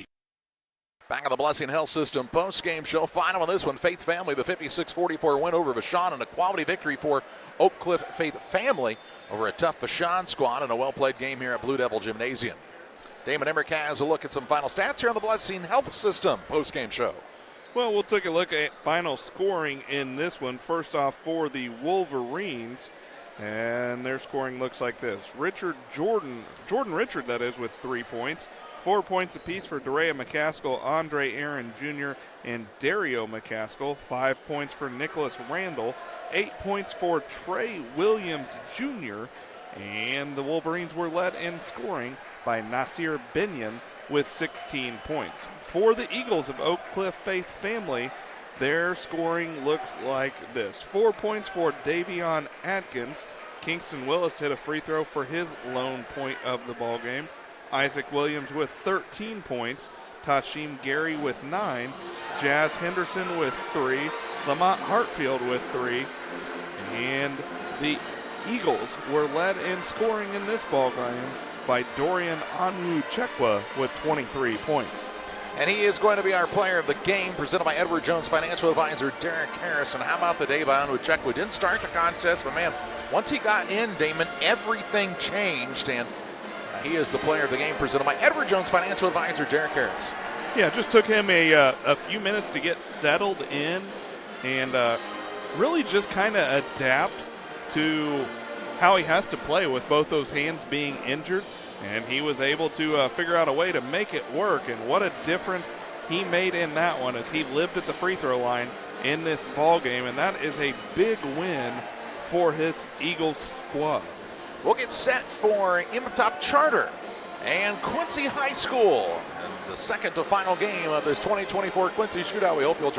Back on the Blessing Health System post-game show. Final on this one, Faith Family, the 56-44 win over Vashon, and a quality victory for Oak Cliff Faith Family over a tough Vashon squad and a well-played game here at Blue Devil Gymnasium. Damon Emmerich has a look at some final stats here on the Blessing Health System post-game show. Well, we'll take a look at final scoring in this one. First off, for the Wolverines, and their scoring looks like this. Jordan Richard, that is, with 3 points. 4 points apiece for Daria McCaskill, Andre Aaron Jr., and Dario McCaskill. 5 points for Nicholas Randall. 8 points for Trey Williams Jr., and the Wolverines were led in scoring by Nasir Binion with 16 points. For the Eagles of Oak Cliff Faith Family, their scoring looks like this. 4 points for Davion Atkins. Kingston Willis hit a free throw for his lone point of the ball game. Isaac Williams with 13 points. Tashim Gary with 9. Jazz Henderson with 3. Lamont Hartfield with 3. And the Eagles were led in scoring in this ball game by Dorian Onwuchekwu with 23 points. And he is going to be our player of the game, presented by Edward Jones financial advisor Derek Harrison. How about the day by Onwuchekwu? Didn't start the contest, but man, once he got in, Damon, everything changed, and he is the player of the game, presented by Edward Jones financial advisor Derek Harris. Yeah, it just took him a few minutes to get settled in and really just kind of adapt to how he has to play with both those hands being injured. And he was able to figure out a way to make it work. And what a difference he made in that one as he lived at the free throw line in this ball game. And that is a big win for his Eagles squad. We'll get set for Imtop Charter and Quincy High School. And the second to final game of this 2024 Quincy Shootout. We hope you'll join